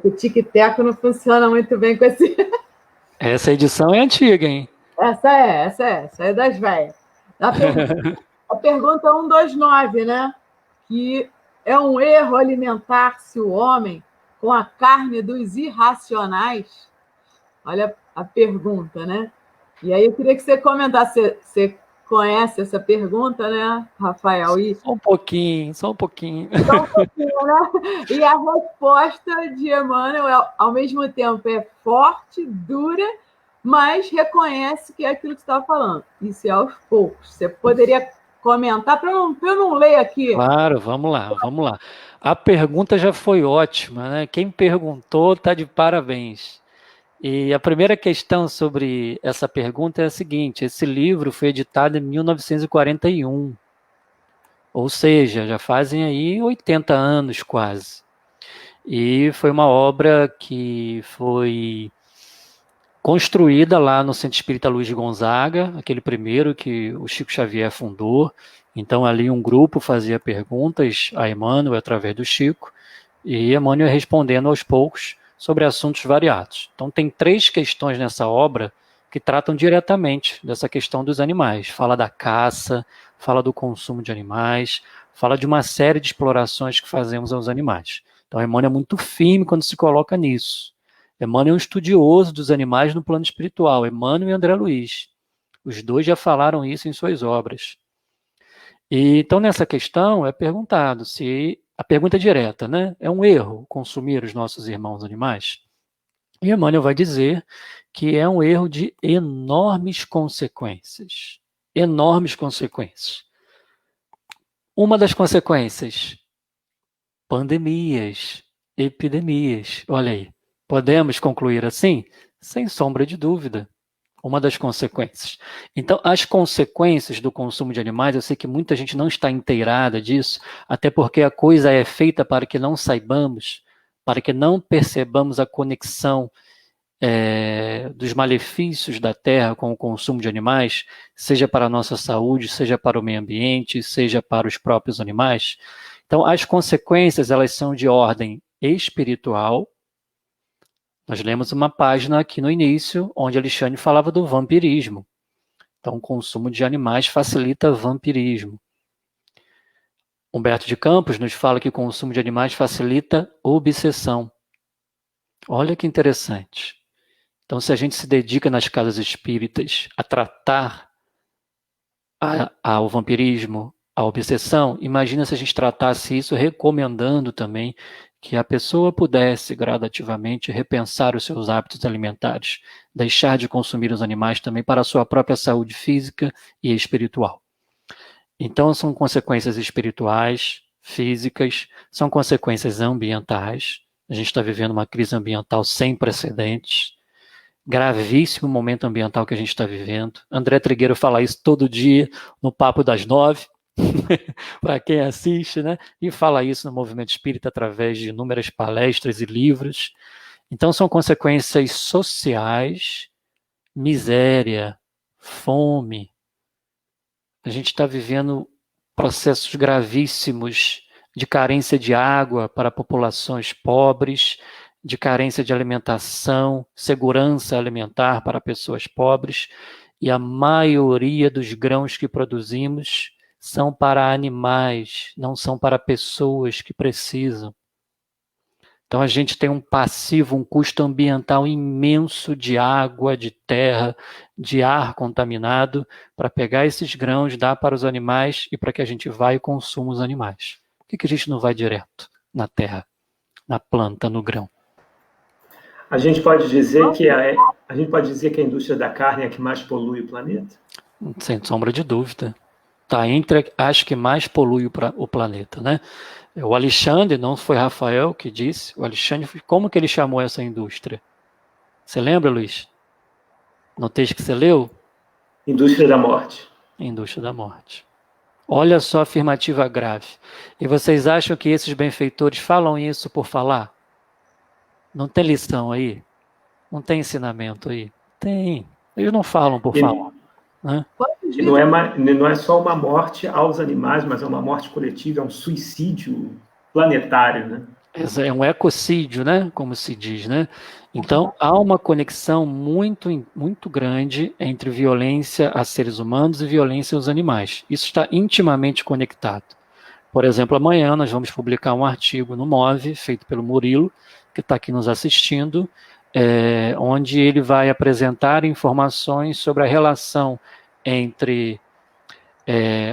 que o tic-teco não funciona muito bem com esse... Essa edição é antiga, hein? Essa é das velhas. A pergunta 129, né, que é um erro alimentar-se o homem com a carne dos irracionais? Olha a pergunta, né? E aí eu queria que você comentasse. Você conhece essa pergunta, né, Rafael? Só um pouquinho. Só um pouquinho, né? E a resposta de Emmanuel, ao mesmo tempo, é forte, dura, mas reconhece que é aquilo que você estava falando. Isso é aos poucos. Você poderia comentar, para eu não ler aqui? Claro, vamos lá. A pergunta já foi ótima, né? Quem perguntou está de parabéns. E a primeira questão sobre essa pergunta é a seguinte: esse livro foi editado em 1941, ou seja, já fazem aí 80 anos quase. E foi uma obra que foi construída lá no Centro Espírita Luiz de Gonzaga, aquele primeiro que o Chico Xavier fundou. Então ali um grupo fazia perguntas a Emmanuel através do Chico, e Emmanuel respondendo aos poucos sobre assuntos variados. Então tem 3 questões nessa obra que tratam diretamente dessa questão dos animais. Fala da caça, fala do consumo de animais, fala de uma série de explorações que fazemos aos animais. Então Emmanuel é muito firme quando se coloca nisso. Emmanuel é um estudioso dos animais no plano espiritual, Emmanuel e André Luiz. Os dois já falaram isso em suas obras. E, então nessa questão é perguntado se... A pergunta é direta, né? É um erro consumir os nossos irmãos animais? E Emmanuel vai dizer que é um erro de enormes consequências. Enormes consequências. Uma das consequências, pandemias, epidemias. Olha aí, podemos concluir assim? Sem sombra de dúvida. Uma das consequências. Então, as consequências do consumo de animais, eu sei que muita gente não está inteirada disso, até porque a coisa é feita para que não saibamos, para que não percebamos a conexão dos malefícios da terra com o consumo de animais, seja para a nossa saúde, seja para o meio ambiente, seja para os próprios animais. Então, as consequências, elas são de ordem espiritual. Nós lemos uma página aqui no início, onde Alexandre falava do vampirismo. Então, o consumo de animais facilita vampirismo. Humberto de Campos nos fala que o consumo de animais facilita obsessão. Olha que interessante. Então, se a gente se dedica nas casas espíritas a tratar ao vampirismo, a obsessão, imagina se a gente tratasse isso recomendando também que a pessoa pudesse gradativamente repensar os seus hábitos alimentares, deixar de consumir os animais também para a sua própria saúde física e espiritual. Então, são consequências espirituais, físicas, são consequências ambientais. A gente está vivendo uma crise ambiental sem precedentes, gravíssimo momento ambiental que a gente está vivendo. André Trigueiro fala isso todo dia no Papo das 9, para quem assiste, né? E fala isso no Movimento Espírita através de inúmeras palestras e livros. Então são consequências sociais, miséria, fome. A gente está vivendo processos gravíssimos de carência de água para populações pobres, de carência de alimentação, segurança alimentar para pessoas pobres, e a maioria dos grãos que produzimos são para animais, não são para pessoas que precisam. Então a gente tem um passivo, um custo ambiental imenso de água, de terra, de ar contaminado, para pegar esses grãos, dar para os animais e para que a gente vá e consuma os animais. Por que a gente não vai direto na terra, na planta, no grão? A gente pode dizer que a gente pode dizer que a indústria da carne é a que mais polui o planeta? Sem sombra de dúvida. Está entre as que mais polui o planeta, né? O Alexandre, não foi Rafael que disse, o Alexandre, como que ele chamou essa indústria? Você lembra, Luiz? No texto que você leu? Indústria da morte. Indústria da morte. Olha só a afirmativa grave. E vocês acham que esses benfeitores falam isso por falar? Não tem lição aí? Não tem ensinamento aí? Tem. Eles não falam por falar. Né? E não é só uma morte aos animais, mas é uma morte coletiva, é um suicídio planetário, né? É um ecocídio, né? Como se diz, né? Então, há uma conexão muito, muito grande entre violência a seres humanos e violência aos animais. Isso está intimamente conectado. Por exemplo, amanhã nós vamos publicar um artigo no MOVE, feito pelo Murilo, que está aqui nos assistindo, onde ele vai apresentar informações sobre a relação entre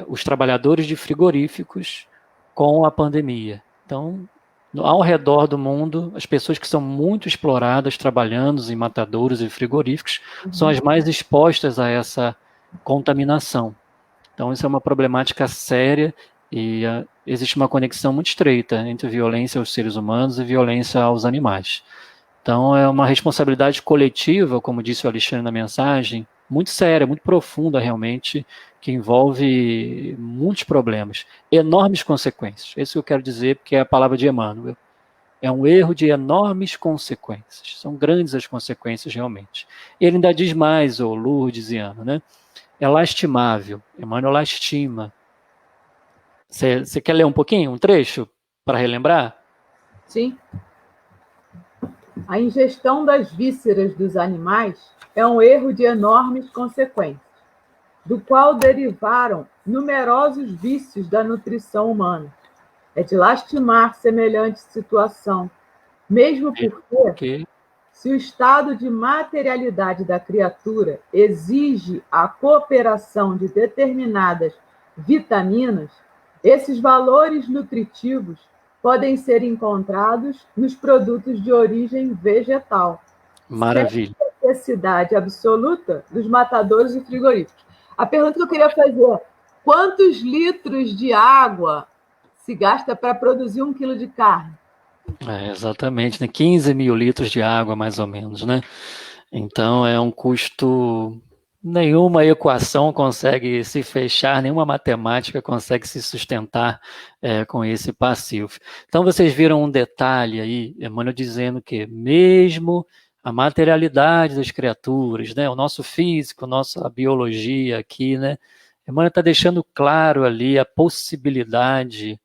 os trabalhadores de frigoríficos com a pandemia. Então, ao redor do mundo, as pessoas que são muito exploradas trabalhando em matadouros e frigoríficos são as mais expostas a essa contaminação. Então, isso é uma problemática séria e existe uma conexão muito estreita entre violência aos seres humanos e violência aos animais. Então, é uma responsabilidade coletiva, como disse o Alexandre na mensagem, muito séria, muito profunda realmente, que envolve muitos problemas, enormes consequências. É isso que eu quero dizer, porque é a palavra de Emmanuel. É um erro de enormes consequências. São grandes as consequências realmente. Ele ainda diz mais, o Lourdes e Ana, né? É lastimável. Emmanuel lastima. Você quer ler um pouquinho, um trecho, para relembrar? Sim. A ingestão das vísceras dos animais é um erro de enormes consequências, do qual derivaram numerosos vícios da nutrição humana. É de lastimar semelhante situação, mesmo porque, se o estado de materialidade da criatura exige a cooperação de determinadas vitaminas, esses valores nutritivos podem ser encontrados nos produtos de origem vegetal. Maravilha. Sem necessidade absoluta dos matadores e frigoríficos. A pergunta que eu queria fazer: quantos litros de água se gasta para produzir 1 quilo de carne? Exatamente, né? 15 mil litros de água, mais ou menos, né? Então, é um custo... Nenhuma equação consegue se fechar, nenhuma matemática consegue se sustentar com esse passivo. Então, vocês viram um detalhe aí, Emmanuel dizendo que mesmo a materialidade das criaturas, né, o nosso físico, nossa biologia aqui, né, Emmanuel está deixando claro ali a possibilidade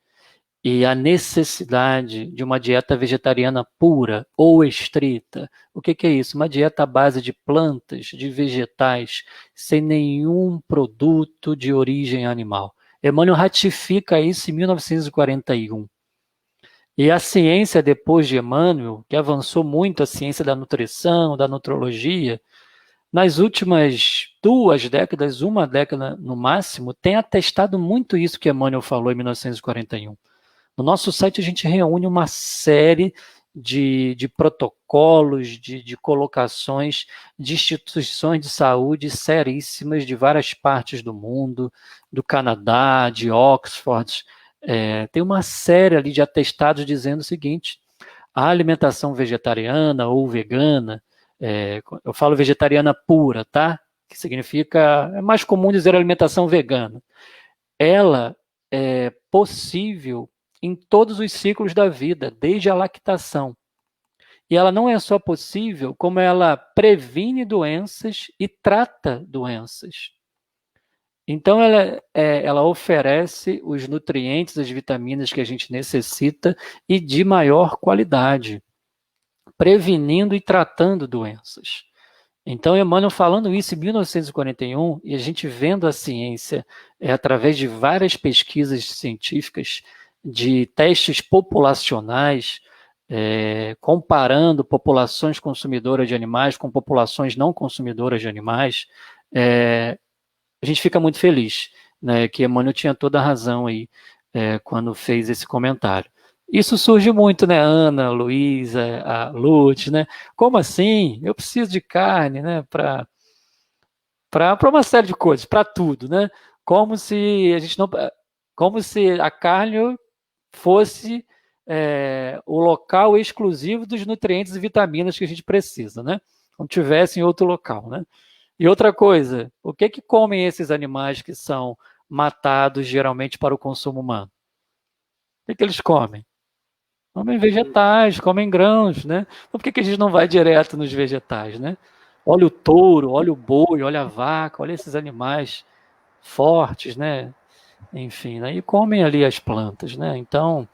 e a necessidade de uma dieta vegetariana pura ou estrita. O que é isso? Uma dieta à base de plantas, de vegetais, sem nenhum produto de origem animal. Emmanuel ratifica isso em 1941. E a ciência, depois de Emmanuel, que avançou muito, a ciência da nutrição, da nutrologia, nas últimas 2 décadas, 1 década no máximo, tem atestado muito isso que Emmanuel falou em 1941. No nosso site a gente reúne uma série de protocolos, de colocações de instituições de saúde seríssimas de várias partes do mundo, do Canadá, de Oxford. Tem uma série ali de atestados dizendo o seguinte: a alimentação vegetariana ou vegana, eu falo vegetariana pura, tá? Que significa, é mais comum dizer alimentação vegana. Ela é possível em todos os ciclos da vida, desde a lactação. E ela não é só possível, como ela previne doenças e trata doenças. Então, ela oferece os nutrientes, as vitaminas que a gente necessita e de maior qualidade, prevenindo e tratando doenças. Então, Emmanuel falando isso em 1941, e a gente vendo a ciência através de várias pesquisas científicas, de testes populacionais, comparando populações consumidoras de animais com populações não consumidoras de animais, a gente fica muito feliz, né, que Emmanuel tinha toda a razão aí quando fez esse comentário. isso surge muito, né? Ana, Luísa, a Lutz, né? Como assim? Eu preciso de carne, né? Para uma série de coisas, para tudo, né? Como se a gente não, como se a carne fosse o local exclusivo dos nutrientes e vitaminas que a gente precisa, né? Não tivesse em outro local, né? E outra coisa, o que comem esses animais que são matados geralmente para o consumo humano? O que eles comem? Comem vegetais, comem grãos, né? Então, por que a gente não vai direto nos vegetais, né? Olha o touro, olha o boi, olha a vaca, olha esses animais fortes, né? Enfim, né? E comem ali as plantas, né? Então,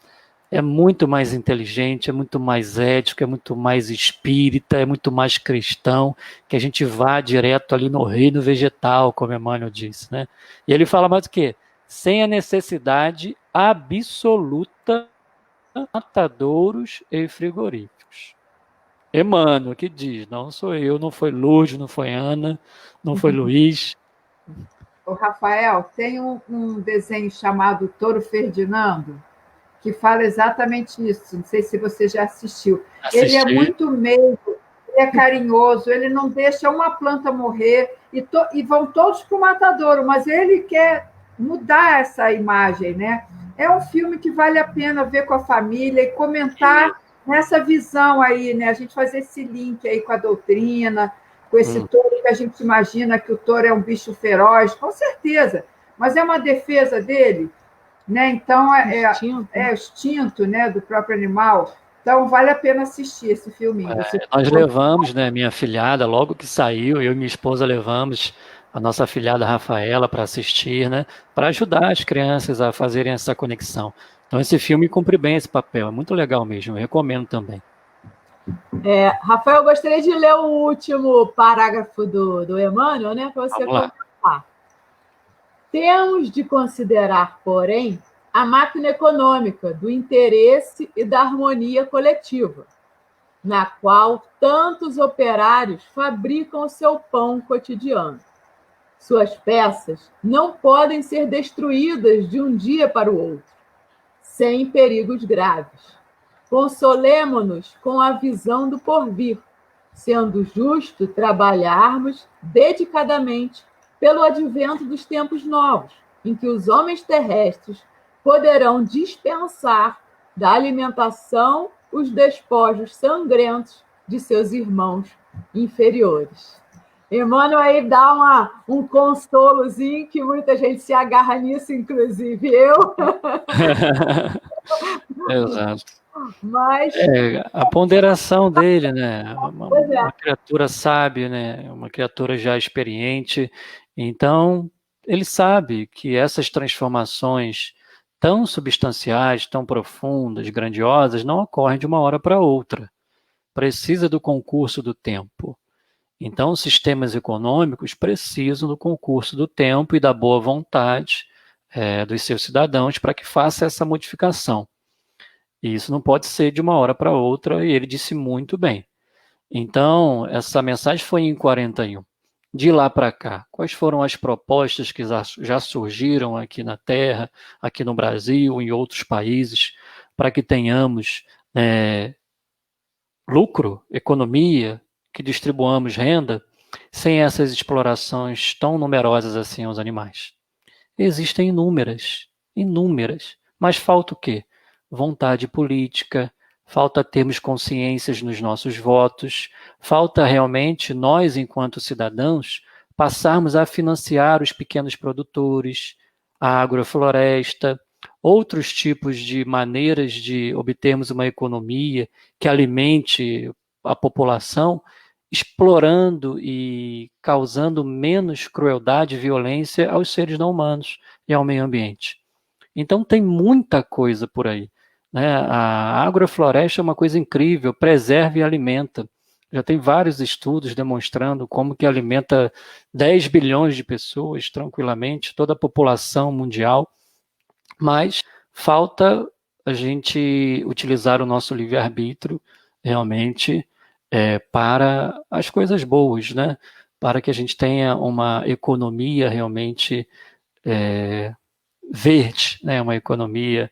é muito mais inteligente, é muito mais ético, é muito mais espírita, é muito mais cristão, que a gente vá direto ali no reino vegetal, como Emmanuel disse, né? E ele fala mais do que? Sem a necessidade absoluta matadouros e frigoríficos. Emmanuel que diz, não sou eu, não foi Lourdes, não foi Ana, não foi Luiz. O Rafael, tem um desenho chamado Touro Ferdinando, que fala exatamente isso. Não sei se você já assistiu. Ele é muito meigo, ele é carinhoso, ele não deixa uma planta morrer, e vão todos para o matadouro, mas ele quer mudar essa imagem, né? É um filme que vale a pena ver com a família e comentar nessa visão aí, né? A gente fazer esse link aí com a doutrina, com esse touro que a gente imagina que o touro é um bicho feroz, com certeza, mas é uma defesa dele, né? Então, é o instinto, né, do próprio animal. Então, vale a pena assistir esse filminho. Nós levamos, né, minha afilhada, logo que saiu, eu e minha esposa levamos a nossa afilhada Rafaela para assistir, né, para ajudar as crianças a fazerem essa conexão. Então, esse filme cumpre bem esse papel, é muito legal mesmo, eu recomendo também. Rafael, eu gostaria de ler o último parágrafo do Emmanuel, né, para você comentar. Temos de considerar, porém, a máquina econômica do interesse e da harmonia coletiva, na qual tantos operários fabricam o seu pão cotidiano. Suas peças não podem ser destruídas de um dia para o outro, sem perigos graves. Consolemo-nos com a visão do porvir, sendo justo trabalharmos dedicadamente pelo advento dos tempos novos, em que os homens terrestres poderão dispensar da alimentação os despojos sangrentos de seus irmãos inferiores. Emmanuel aí dá um consolozinho que muita gente se agarra nisso, inclusive eu. Exato. Mas a ponderação dele, né? Uma criatura sábia, né? Uma criatura já experiente. Então, ele sabe que essas transformações tão substanciais, tão profundas, grandiosas, não ocorrem de uma hora para outra. Precisa do concurso do tempo. Então, os sistemas econômicos precisam do concurso do tempo e da boa vontade dos seus cidadãos para que faça essa modificação. E isso não pode ser de uma hora para outra, e ele disse muito bem. Então, essa mensagem foi em 41. De lá para cá, quais foram as propostas que já surgiram aqui na Terra, aqui no Brasil, em outros países, para que tenhamos lucro, economia, que distribuamos renda, sem essas explorações tão numerosas assim aos animais? Existem inúmeras, mas falta o quê? Vontade política, falta termos consciências nos nossos votos, falta realmente nós, enquanto cidadãos, passarmos a financiar os pequenos produtores, a agrofloresta, outros tipos de maneiras de obtermos uma economia que alimente a população, explorando e causando menos crueldade e violência aos seres não humanos e ao meio ambiente. Então tem muita coisa por aí, né? A agrofloresta é uma coisa incrível, preserva e alimenta. Já tem vários estudos demonstrando como que alimenta 10 bilhões de pessoas tranquilamente, toda a população mundial, mas falta a gente utilizar o nosso livre-arbítrio realmente para as coisas boas, né? Para que a gente tenha uma economia realmente verde, né? Uma economia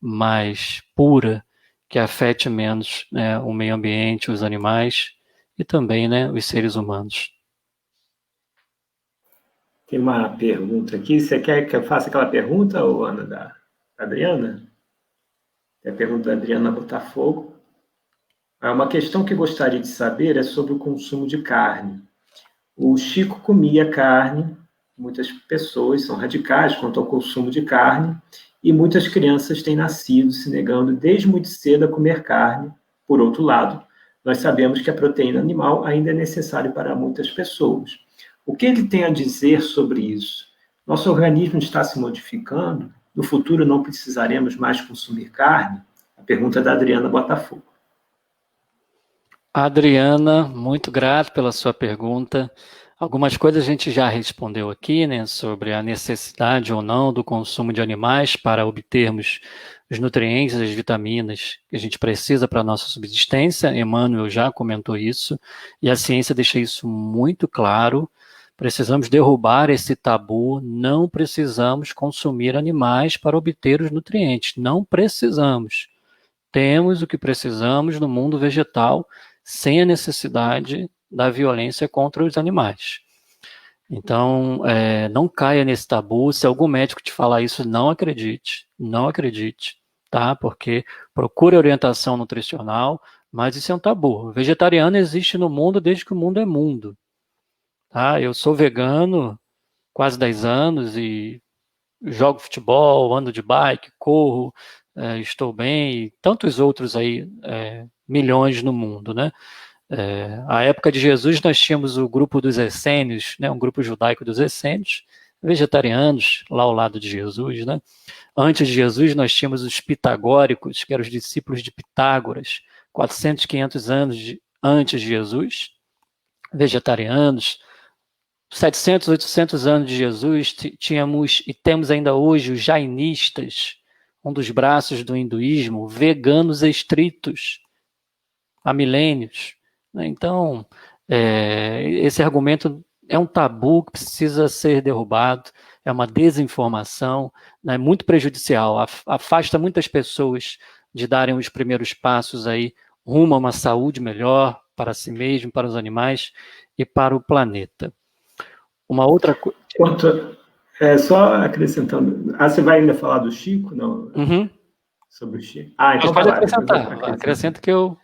mais pura, que afete menos, né, o meio ambiente, os animais e também, né, os seres humanos. Tem uma pergunta aqui. Você quer que eu faça aquela pergunta, ou Ana, da Adriana? É a pergunta da Adriana Botafogo. Uma questão que gostaria de saber é sobre o consumo de carne. O Chico comia carne, muitas pessoas são radicais quanto ao consumo de carne, e muitas crianças têm nascido se negando desde muito cedo a comer carne. Por outro lado, nós sabemos que a proteína animal ainda é necessária para muitas pessoas. O que ele tem a dizer sobre isso? Nosso organismo está se modificando? No futuro não precisaremos mais consumir carne? A pergunta é da Adriana Botafogo. Adriana, muito grato pela sua pergunta. Algumas coisas a gente já respondeu aqui, né, sobre a necessidade ou não do consumo de animais para obtermos os nutrientes, as vitaminas que a gente precisa para a nossa subsistência. Emmanuel já comentou isso, e a ciência deixa isso muito claro. Precisamos derrubar esse tabu, não precisamos consumir animais para obter os nutrientes, não precisamos. Temos o que precisamos no mundo vegetal, sem a necessidade da violência contra os animais. Então, não caia nesse tabu. Se algum médico te falar isso, não acredite, tá? Porque procure orientação nutricional, mas isso é um tabu. O vegetariano existe no mundo desde que o mundo é mundo. Tá? Eu sou vegano quase 10 anos e jogo futebol, ando de bike, corro, estou bem, e tantos outros aí, milhões no mundo, né? A época de Jesus nós tínhamos o grupo dos essênios, né, um grupo judaico dos essênios, vegetarianos, lá ao lado de Jesus, né? Antes de Jesus nós tínhamos os pitagóricos, que eram os discípulos de Pitágoras, 400, 500 anos antes de Jesus, vegetarianos. 700, 800 anos de Jesus, tínhamos e temos ainda hoje os jainistas, um dos braços do hinduísmo, veganos estritos, há milênios. Então, esse argumento é um tabu que precisa ser derrubado, é uma desinformação, né, muito prejudicial, afasta muitas pessoas de darem os primeiros passos aí rumo a uma saúde melhor para si mesmo, para os animais e para o planeta. Uma outra coisa... Só acrescentando... você vai ainda falar do Chico? Não? Uhum. Sobre o Chico. Então pode acrescentar. Acrescenta que eu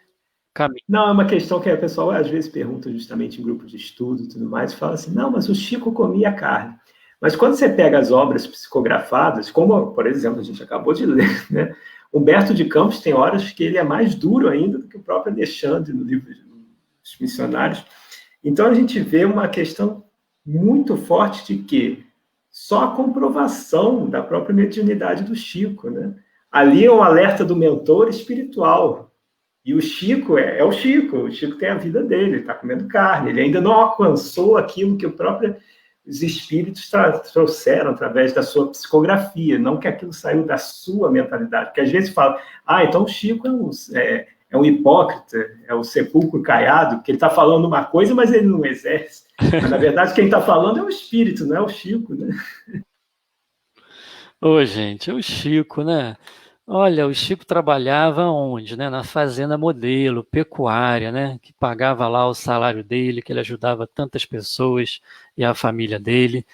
caminho. Não, é uma questão que a pessoa às vezes pergunta justamente em grupos de estudo e tudo mais, e fala assim, não, mas o Chico comia carne. Mas quando você pega as obras psicografadas, como, por exemplo, a gente acabou de ler, né? Humberto de Campos tem horas que ele é mais duro ainda do que o próprio Alexandre no livro dos Missionários. Então a gente vê uma questão muito forte de que só a comprovação da própria mediunidade do Chico, né? Ali é um alerta do mentor espiritual. E o Chico é o Chico tem a vida dele, ele está comendo carne, ele ainda não alcançou aquilo que os espíritos trouxeram através da sua psicografia, não que aquilo saiu da sua mentalidade, porque às vezes fala, então o Chico é um hipócrita, é o sepulcro caiado, porque ele está falando uma coisa, mas ele não exerce. Mas, na verdade, quem está falando é o espírito, não é o Chico, né? Gente, é o Chico, né? Olha, o Chico trabalhava onde, né? Na fazenda modelo, pecuária, né? Que pagava lá o salário dele, que ele ajudava tantas pessoas e a família dele.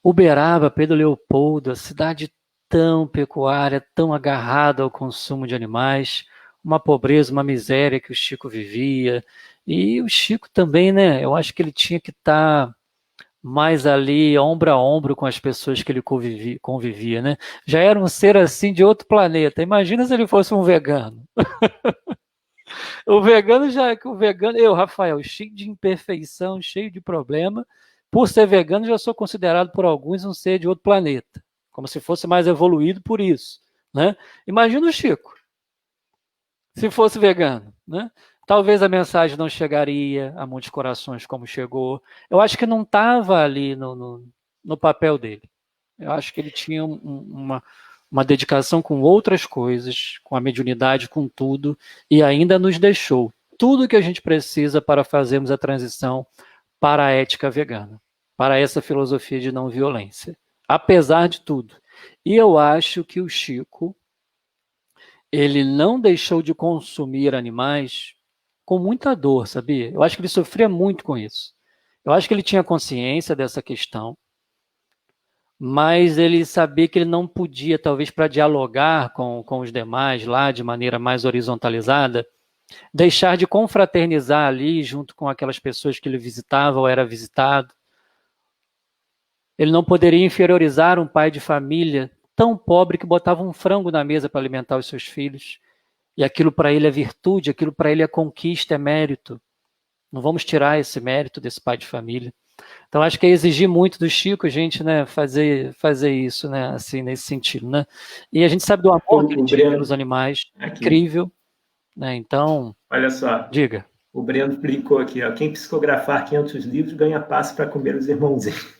Uberaba, Pedro Leopoldo, a cidade tão pecuária, tão agarrada ao consumo de animais, uma pobreza, uma miséria que o Chico vivia. E o Chico também, né? Eu acho que ele tinha que estar mais ali, ombro a ombro com as pessoas que ele convivia, né? Já era um ser assim de outro planeta. Imagina se ele fosse um vegano. O vegano, eu, Rafael, cheio de imperfeição, cheio de problema. Por ser vegano, já sou considerado por alguns um ser de outro planeta, como se fosse mais evoluído por isso, né? Imagina o Chico, se fosse vegano, né? Talvez a mensagem não chegaria a muitos corações como chegou. Eu acho que não estava ali no papel dele. Eu acho que ele tinha uma dedicação com outras coisas, com a mediunidade, com tudo, e ainda nos deixou tudo o que a gente precisa para fazermos a transição para a ética vegana, para essa filosofia de não violência, apesar de tudo. E eu acho que o Chico ele não deixou de consumir animais com muita dor, sabia? Eu acho que ele sofria muito com isso. Eu acho que ele tinha consciência dessa questão, mas ele sabia que ele não podia, talvez para dialogar com os demais lá de maneira mais horizontalizada, deixar de confraternizar ali junto com aquelas pessoas que ele visitava ou era visitado. Ele não poderia inferiorizar um pai de família tão pobre que botava um frango na mesa para alimentar os seus filhos. E aquilo para ele é virtude, aquilo para ele é conquista, é mérito. Não vamos tirar esse mérito desse pai de família. Então, acho que é exigir muito do Chico, gente, né, fazer isso, né, assim, nesse sentido, né? E a gente sabe do amor que ele tinha pelos animais, incrível, né? Então, olha só, diga. O Breno explicou aqui, ó, quem psicografar 500 livros ganha passe para comer os irmãozinhos.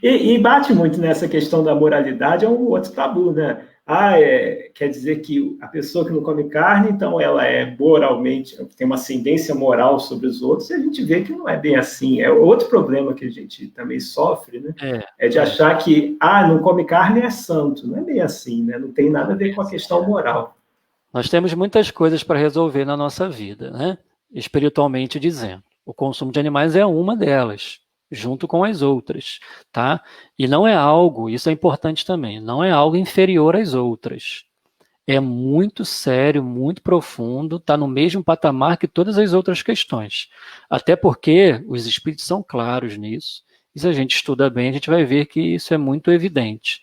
E bate muito nessa questão da moralidade, é um outro tabu, né? Quer dizer que a pessoa que não come carne, então ela é moralmente, tem uma ascendência moral sobre os outros, e a gente vê que não é bem assim. É outro problema que a gente também sofre, né? É de achar que, não come carne é santo. Não é bem assim, né? Não tem nada a ver com a questão moral. Nós temos muitas coisas para resolver na nossa vida, né? Espiritualmente dizendo. O consumo de animais é uma delas, junto com as outras, tá? E não é algo, isso é importante também, não é algo inferior às outras. É muito sério, muito profundo, está no mesmo patamar que todas as outras questões. Até porque os espíritos são claros nisso, e se a gente estuda bem, a gente vai ver que isso é muito evidente.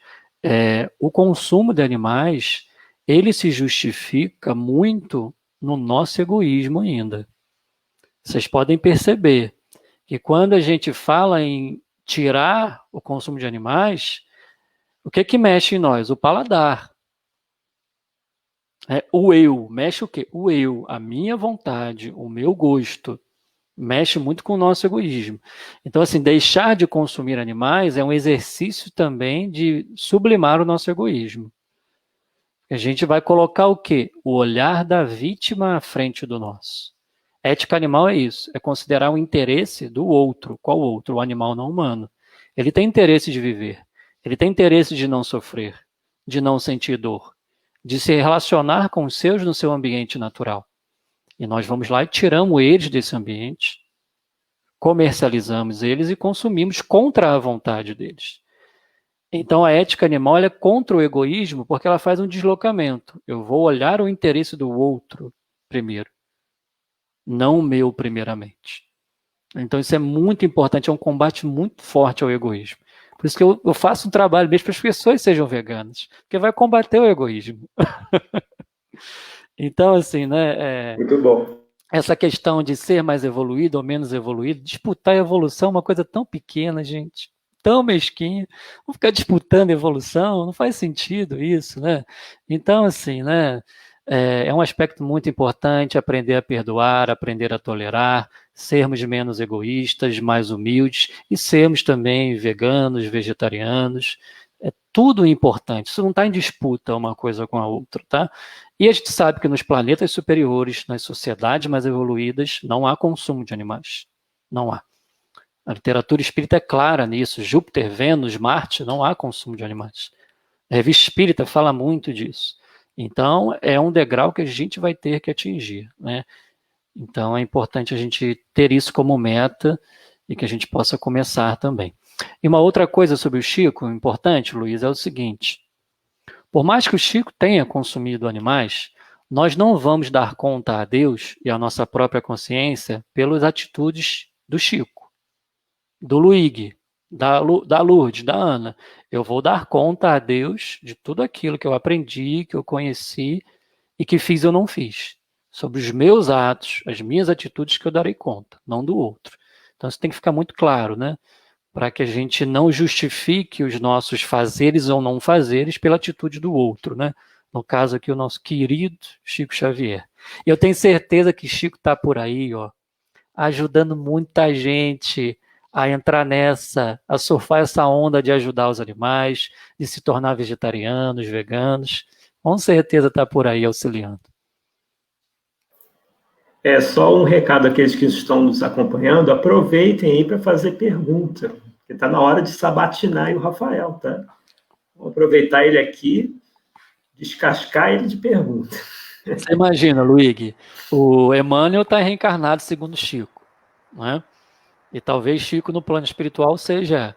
O consumo de animais, ele se justifica muito no nosso egoísmo ainda. Vocês podem perceber que quando a gente fala em tirar o consumo de animais, o que mexe em nós? O paladar. O eu. Mexe o quê? O eu, a minha vontade, o meu gosto. Mexe muito com o nosso egoísmo. Então, assim, deixar de consumir animais é um exercício também de sublimar o nosso egoísmo. A gente vai colocar o quê? O olhar da vítima à frente do nosso. Ética animal é isso, é considerar o interesse do outro. Qual outro? O animal não humano. Ele tem interesse de viver, ele tem interesse de não sofrer, de não sentir dor, de se relacionar com os seus no seu ambiente natural. E nós vamos lá e tiramos eles desse ambiente, comercializamos eles e consumimos contra a vontade deles. Então a ética animal é contra o egoísmo porque ela faz um deslocamento. Eu vou olhar o interesse do outro primeiro, não o meu primeiramente. Então isso é muito importante, é um combate muito forte ao egoísmo. Por isso que eu faço um trabalho mesmo para as pessoas sejam veganas, porque vai combater o egoísmo. Então, assim, né? Muito bom. Essa questão de ser mais evoluído ou menos evoluído, disputar a evolução é uma coisa tão pequena, gente, tão mesquinha. Vamos ficar disputando evolução, não faz sentido isso, né? Então, assim, né? É um aspecto muito importante aprender a perdoar, aprender a tolerar, sermos menos egoístas, mais humildes e sermos também veganos, vegetarianos. É tudo importante, isso não está em disputa uma coisa com a outra, tá? E a gente sabe que nos planetas superiores, nas sociedades mais evoluídas, não há consumo de animais. Não há. A literatura espírita é clara nisso. Júpiter, Vênus, Marte, não há consumo de animais. A revista espírita fala muito disso. Então, é um degrau que a gente vai ter que atingir, né? Então, é importante a gente ter isso como meta e que a gente possa começar também. E uma outra coisa sobre o Chico, importante, Luiz, é o seguinte. Por mais que o Chico tenha consumido animais, nós não vamos dar conta a Deus e à nossa própria consciência pelas atitudes do Chico, do Luigi, da Lourdes, da Ana. Eu vou dar conta a Deus de tudo aquilo que eu aprendi, que eu conheci e que fiz ou não fiz. Sobre os meus atos, as minhas atitudes que eu darei conta, não do outro. Então isso tem que ficar muito claro, né? Para que a gente não justifique os nossos fazeres ou não fazeres pela atitude do outro, né? No caso aqui, o nosso querido Chico Xavier. E eu tenho certeza que Chico está por aí, ó, ajudando muita gente a entrar nessa, a surfar essa onda de ajudar os animais, de se tornar vegetarianos, veganos. Com certeza está por aí auxiliando. Só um recado àqueles que estão nos acompanhando, aproveitem aí para fazer pergunta, porque está na hora de sabatinar aí o Rafael, tá? Vamos aproveitar ele aqui descascar ele de pergunta. Você imagina, Luigi, o Emmanuel está reencarnado segundo Chico, não é? E talvez Chico no plano espiritual seja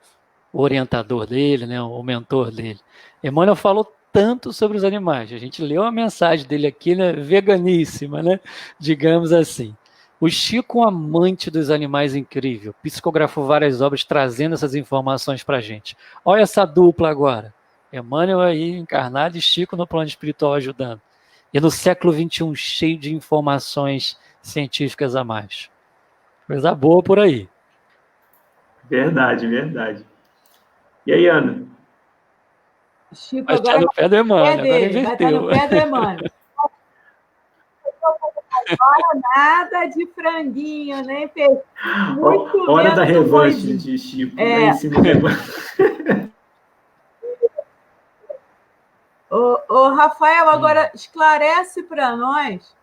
o orientador dele, né, o mentor dele. Emmanuel falou tanto sobre os animais. A gente leu a mensagem dele aqui, né, veganíssima, né, digamos assim. O Chico, um amante dos animais incrível, psicografou várias obras trazendo essas informações para a gente. Olha essa dupla agora. Emmanuel aí encarnado e Chico no plano espiritual ajudando. E no século XXI, cheio de informações científicas a mais. Coisa boa por aí. Verdade, verdade. E aí, Ana? Chico, vai estar no pé do Emmanuel, agora inverteu. Vai estar no pé do Emmanuel. Agora nada de franguinho, nem peixe. Hora da revanche de Chico. Em cima do Emmanuel. Ô, Rafael, agora esclarece para nós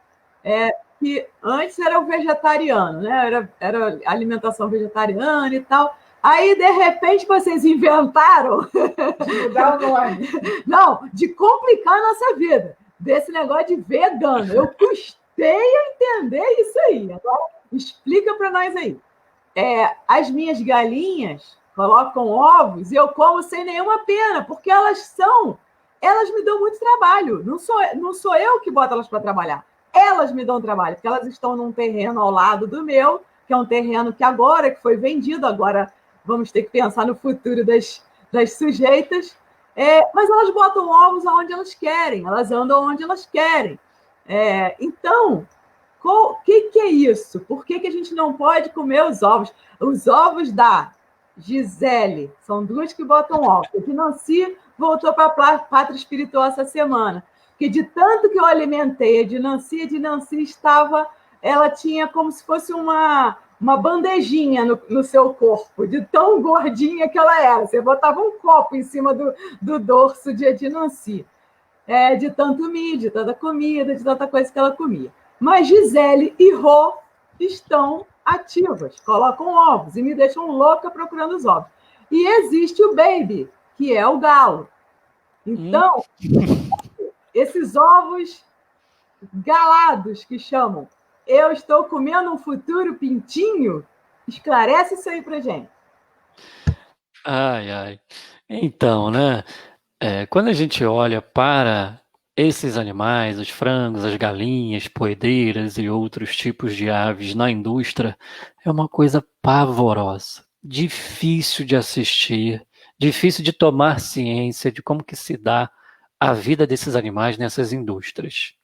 que antes era o vegetariano, né? Era alimentação vegetariana e tal. Aí, de repente, vocês inventaram de mudar o nome. Não, de complicar a nossa vida. Desse negócio de vegano. Eu custei a entender isso aí. Agora, explica para nós aí. As minhas galinhas colocam ovos e eu como sem nenhuma pena, porque elas me dão muito trabalho. Não sou eu que boto elas para trabalhar. Elas me dão trabalho, porque elas estão num terreno ao lado do meu, que é um terreno que agora que foi vendido, agora vamos ter que pensar no futuro das sujeitas. Mas elas botam ovos aonde elas querem, elas andam onde elas querem. Então, o que é isso? Por que a gente não pode comer os ovos? Os ovos da Gisele, são duas que botam ovos. A de Nancy voltou para a pátria espiritual essa semana. Porque de tanto que eu alimentei a de Nancy ela tinha como se fosse uma bandejinha no seu corpo, de tão gordinha que ela era. Você botava um copo em cima do dorso de Nancy. De tanto milho, de tanta comida, de tanta coisa que ela comia. Mas Gisele e Rô estão ativas, colocam ovos e me deixam louca procurando os ovos. E existe o baby, que é o galo. Então, esses ovos galados que chamam, eu estou comendo um futuro pintinho? Esclarece isso aí pra gente. Ai. Então, né? Quando a gente olha para esses animais, os frangos, as galinhas, poedeiras e outros tipos de aves na indústria, é uma coisa pavorosa, difícil de assistir, difícil de tomar ciência de como que se dá a vida desses animais nessas indústrias.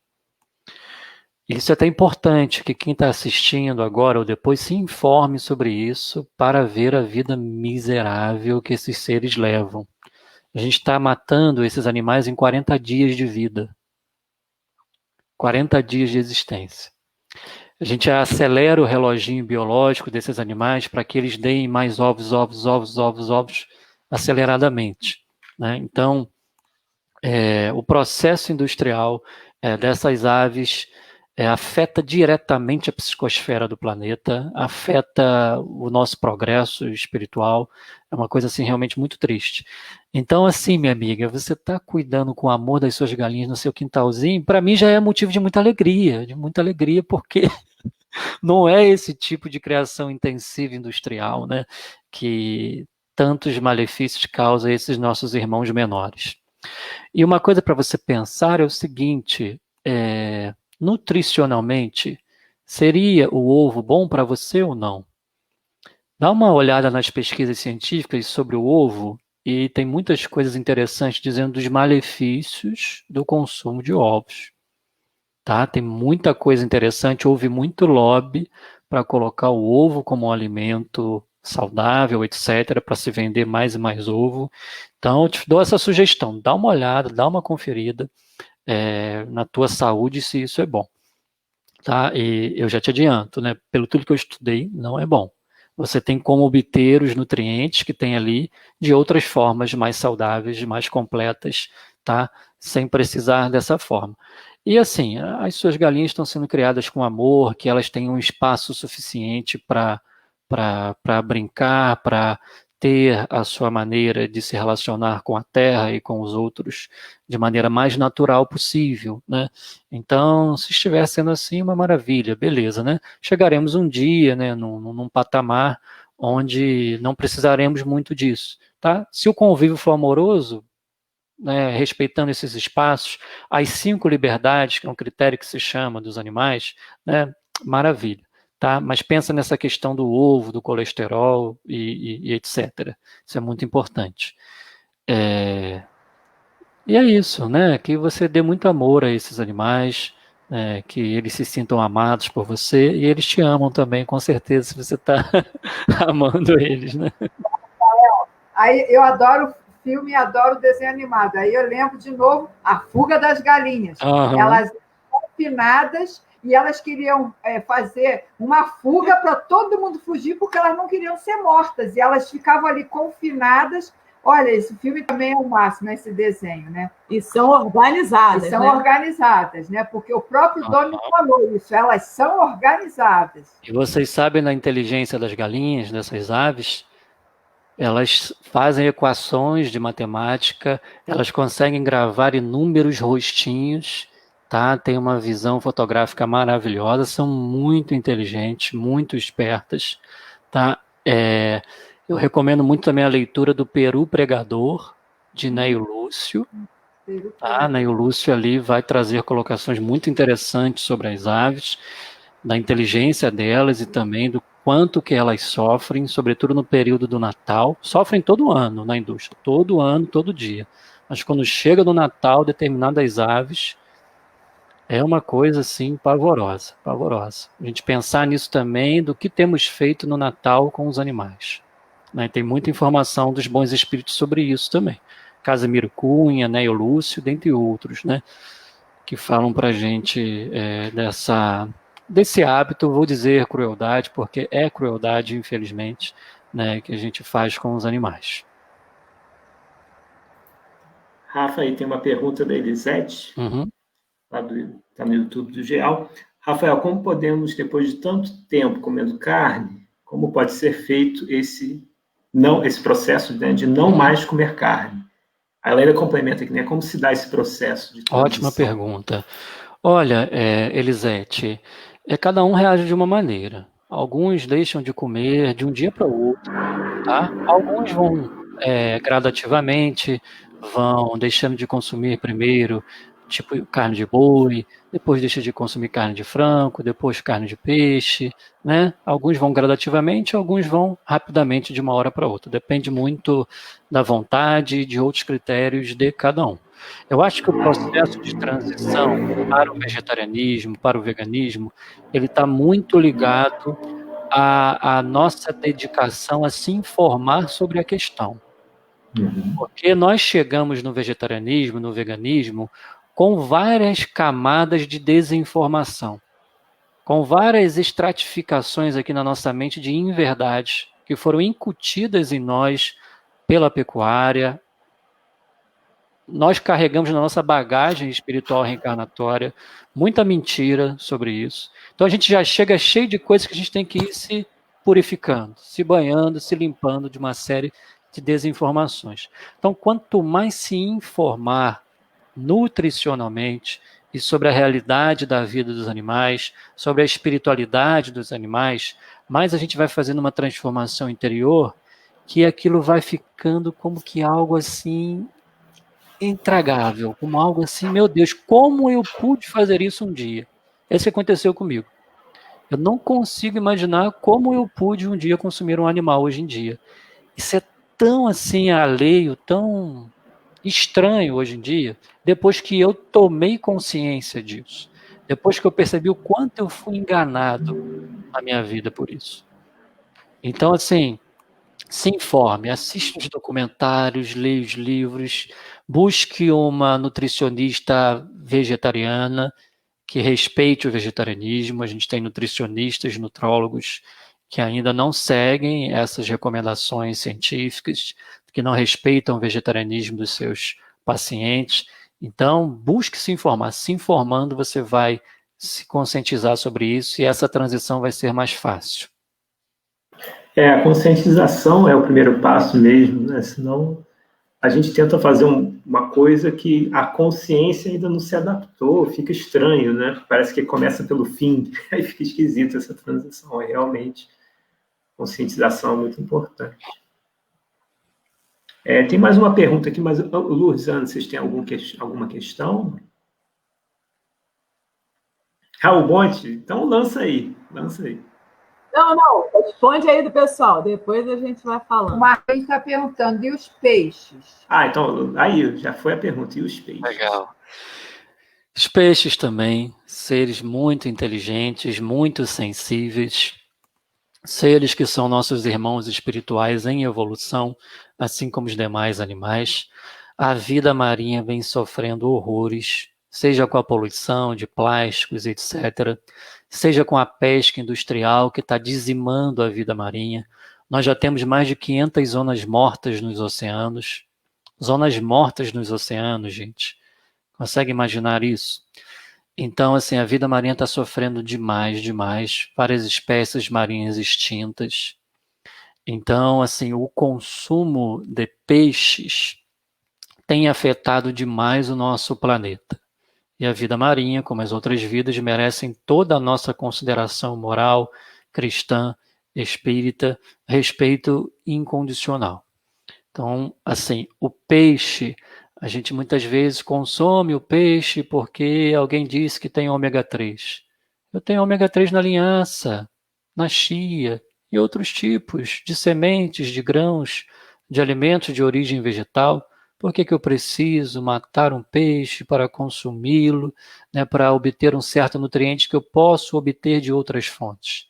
Isso é até importante que quem está assistindo agora ou depois se informe sobre isso para ver a vida miserável que esses seres levam. A gente está matando esses animais em 40 dias de vida. 40 dias de existência. A gente acelera o reloginho biológico desses animais para que eles deem mais ovos aceleradamente. Né? Então, o processo industrial dessas aves afeta diretamente a psicosfera do planeta, afeta o nosso progresso espiritual, é uma coisa assim realmente muito triste. Então, assim, minha amiga, você está cuidando com amor das suas galinhas no seu quintalzinho, para mim já é motivo de muita alegria, porque não é esse tipo de criação intensiva industrial, né, que tantos malefícios causa a esses nossos irmãos menores. E uma coisa para você pensar é o seguinte, nutricionalmente, seria o ovo bom para você ou não? Dá uma olhada nas pesquisas científicas sobre o ovo e tem muitas coisas interessantes dizendo dos malefícios do consumo de ovos. Tá? Tem muita coisa interessante, houve muito lobby para colocar o ovo como um alimento saudável, etc., para se vender mais e mais ovo. Então, eu te dou essa sugestão, dá uma olhada, dá uma conferida na tua saúde se isso é bom. Tá? E eu já te adianto, né? Pelo tudo que eu estudei, não é bom. Você tem como obter os nutrientes que tem ali de outras formas mais saudáveis, mais completas, tá? Sem precisar dessa forma. E assim, as suas galinhas estão sendo criadas com amor, que elas têm um espaço suficiente para brincar, para ter a sua maneira de se relacionar com a Terra e com os outros de maneira mais natural possível, né? Então, se estiver sendo assim, uma maravilha, beleza, né? Chegaremos um dia, né, num patamar onde não precisaremos muito disso, tá? Se o convívio for amoroso, né, respeitando esses espaços, as 5 liberdades, que é um critério que se chama dos animais, né, maravilha. Tá? Mas pensa nessa questão do ovo, do colesterol e etc. Isso é muito importante. E é isso, né? Que você dê muito amor a esses animais, que eles se sintam amados por você e eles te amam também, com certeza, se você está amando eles, né? Aí eu adoro filme e adoro desenho animado. Aí eu lembro de novo A Fuga das Galinhas. Uhum. Elas confinadas e elas queriam fazer uma fuga para todo mundo fugir, porque elas não queriam ser mortas, e elas ficavam ali confinadas. Olha, esse filme também é o máximo, esse desenho, né? E são organizadas. E são organizadas, né? Porque o próprio dono falou isso, elas são organizadas. E vocês sabem da inteligência das galinhas, dessas aves? Elas fazem equações de matemática, elas conseguem gravar inúmeros rostinhos, tá? Tem uma visão fotográfica maravilhosa, são muito inteligentes, muito espertas, tá? Eu recomendo muito também a leitura do Peru Pregador, de Neio Lúcio. Tá? Neio Lúcio ali vai trazer colocações muito interessantes sobre as aves, da inteligência delas e também do quanto que elas sofrem, sobretudo no período do Natal. Sofrem todo ano na indústria, todo ano, todo dia. Mas quando chega no Natal, determinadas aves, é uma coisa assim pavorosa, pavorosa. A gente pensar nisso também, do que temos feito no Natal com os animais. Né? Tem muita informação dos bons espíritos sobre isso também. Casimiro Cunha, Neio Lúcio, dentre outros, né? Que falam para a gente desse hábito, vou dizer crueldade, porque é crueldade, infelizmente, né, que a gente faz com os animais. Rafa, aí tem uma pergunta da Elisete, está no YouTube do Geal. Rafael, como podemos, depois de tanto tempo comendo carne, como pode ser feito esse processo, né, de não mais comer carne? A Leila complementa aqui, né? Como se dá esse processo de transição? Ótima pergunta. Olha, Elisete, cada um reage de uma maneira. Alguns deixam de comer de um dia para o outro, tá? Alguns vão gradativamente, vão deixando de consumir primeiro, tipo carne de boi, depois deixa de consumir carne de frango, depois carne de peixe, né? Alguns vão gradativamente, alguns vão rapidamente de uma hora para outra. Depende muito da vontade e de outros critérios de cada um. Eu acho que o processo de transição para o vegetarianismo, para o veganismo, ele está muito ligado à nossa dedicação a se informar sobre a questão. Porque nós chegamos no vegetarianismo, no veganismo, com várias camadas de desinformação, com várias estratificações aqui na nossa mente de inverdades que foram incutidas em nós pela pecuária. Nós carregamos na nossa bagagem espiritual reencarnatória muita mentira sobre isso. Então a gente já chega cheio de coisas que a gente tem que ir se purificando, se banhando, se limpando de uma série de desinformações. Então, quanto mais se informar nutricionalmente e sobre a realidade da vida dos animais, sobre a espiritualidade dos animais, mais a gente vai fazendo uma transformação interior, que aquilo vai ficando como que algo assim intragável, como algo assim, meu Deus, como eu pude fazer isso um dia? Esse que aconteceu comigo. Eu não consigo imaginar como eu pude um dia consumir um animal hoje em dia. Isso é tão assim alheio, tão estranho hoje em dia, depois que eu tomei consciência disso, depois que eu percebi o quanto eu fui enganado na minha vida por isso. Então, assim, se informe, assista os documentários, leia os livros, busque uma nutricionista vegetariana que respeite o vegetarianismo. A gente tem nutricionistas, nutrólogos que ainda não seguem essas recomendações científicas, que não respeitam o vegetarianismo dos seus pacientes. Então, busque se informar. Se informando, você vai se conscientizar sobre isso e essa transição vai ser mais fácil. A conscientização é o primeiro passo mesmo, né? Senão a gente tenta fazer uma coisa que a consciência ainda não se adaptou, fica estranho, né? Parece que começa pelo fim, aí fica esquisito essa transição. Realmente, conscientização é muito importante. Tem mais uma pergunta aqui, mas, Lourdes, Ana, vocês têm alguma questão? O Bonte? Então lança aí. Não, responde aí do pessoal, depois a gente vai falando. O Marcos está perguntando, e os peixes? Então, aí já foi a pergunta, e os peixes? Legal. Os peixes também, seres muito inteligentes, muito sensíveis, seres que são nossos irmãos espirituais em evolução, assim como os demais animais. A vida marinha vem sofrendo horrores, seja com a poluição de plásticos, etc., seja com a pesca industrial que está dizimando a vida marinha. Nós já temos mais de 500 zonas mortas nos oceanos. Zonas mortas nos oceanos, gente. Consegue imaginar isso? Então, assim, a vida marinha está sofrendo demais, várias espécies marinhas extintas. Então, assim, o consumo de peixes tem afetado demais o nosso planeta. E a vida marinha, como as outras vidas, merecem toda a nossa consideração moral, cristã, espírita, respeito incondicional. Então, assim, o peixe, a gente muitas vezes consome o peixe porque alguém disse que tem ômega 3. Eu tenho ômega 3 na linhaça, na chia e outros tipos de sementes, de grãos, de alimentos de origem vegetal. Por que eu preciso matar um peixe para consumi-lo, né, para obter um certo nutriente que eu posso obter de outras fontes?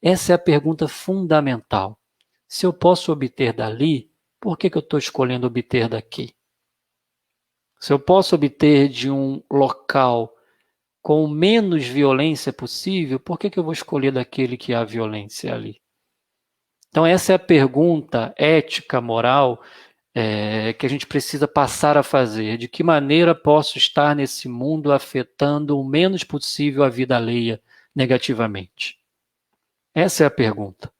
Essa é a pergunta fundamental. Se eu posso obter dali, por que eu estou escolhendo obter daqui? Se eu posso obter de um local com menos violência possível, por que eu vou escolher daquele que há violência ali? Então essa é a pergunta ética, moral, que a gente precisa passar a fazer. De que maneira posso estar nesse mundo afetando o menos possível a vida alheia negativamente? Essa é a pergunta.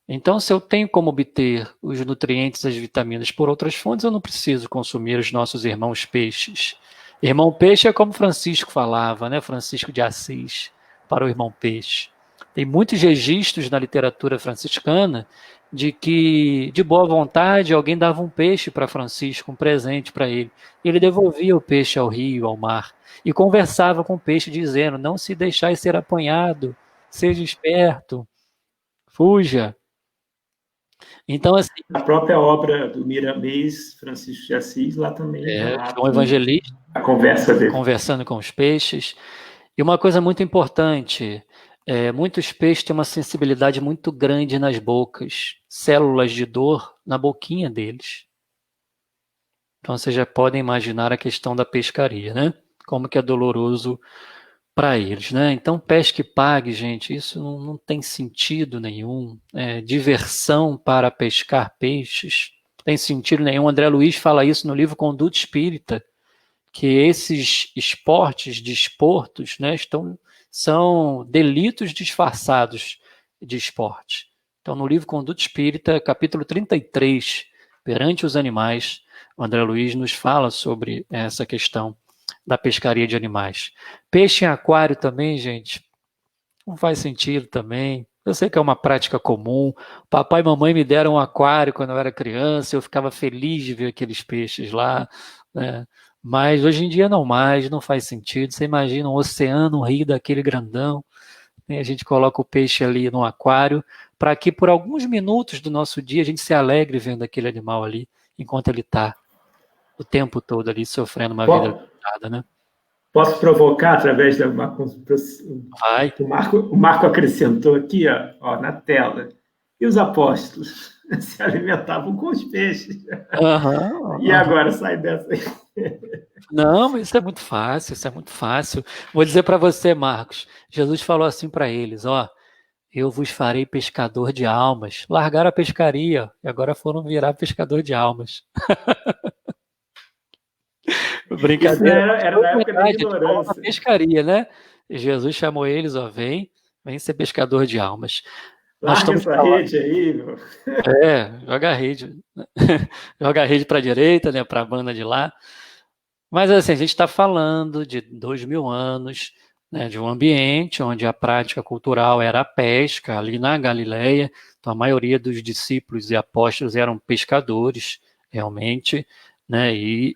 Então, se eu tenho como obter os nutrientes, as vitaminas por outras fontes, eu não preciso consumir os nossos irmãos peixes. Irmão peixe é como Francisco falava, né? Francisco de Assis, para o irmão peixe. Tem muitos registros na literatura franciscana de que, de boa vontade, alguém dava um peixe para Francisco, um presente para ele. E ele devolvia o peixe ao rio, ao mar, e conversava com o peixe dizendo: não se deixai ser apanhado, seja esperto, fuja. Então, assim, a própria obra do Miramês, Francisco de Assis, lá também. Um evangelista, a conversa dele. Conversando com os peixes. E uma coisa muito importante, muitos peixes têm uma sensibilidade muito grande nas bocas, células de dor na boquinha deles. Então, vocês já podem imaginar a questão da pescaria, né? Como que é doloroso para eles, né? Então, pesca e pague, gente, isso não tem sentido nenhum. Diversão para pescar peixes, não tem sentido nenhum. André Luiz fala isso no livro Conduta Espírita, que esses esportes, desportos, né, são delitos disfarçados de esporte. Então, no livro Conduta Espírita, capítulo 33, Perante os Animais, o André Luiz nos fala sobre essa questão da pescaria de animais. Peixe em aquário também, gente, não faz sentido também. Eu sei que é uma prática comum. Papai e mamãe me deram um aquário quando eu era criança, eu ficava feliz de ver aqueles peixes lá, né? Mas hoje em dia não mais, não faz sentido. Você imagina um oceano, um rio daquele grandão, né? A gente coloca o peixe ali no aquário para que por alguns minutos do nosso dia a gente se alegre vendo aquele animal ali, enquanto ele está o tempo todo ali sofrendo uma vida limitada, né? Posso provocar através da uma... Vai. O Marco acrescentou aqui, ó, na tela. E os apóstolos se alimentavam com os peixes. E agora sai dessa aí. Não, mas isso é muito fácil, isso é muito fácil. Vou dizer para você, Marcos, Jesus falou assim para eles, ó: eu vos farei pescador de almas. Largaram a pescaria e agora foram virar pescador de almas. Brincadeira. Era na época da ignorância. Pescaria, né? Jesus chamou eles, ó, vem ser pescador de almas. Larga essa rede aí, meu. Joga a rede. Joga a rede para a direita, né, para a banda de lá. Mas assim, a gente está falando de 2000 anos, né, de um ambiente onde a prática cultural era a pesca, ali na Galileia. Então, a maioria dos discípulos e apóstolos eram pescadores, realmente, né, e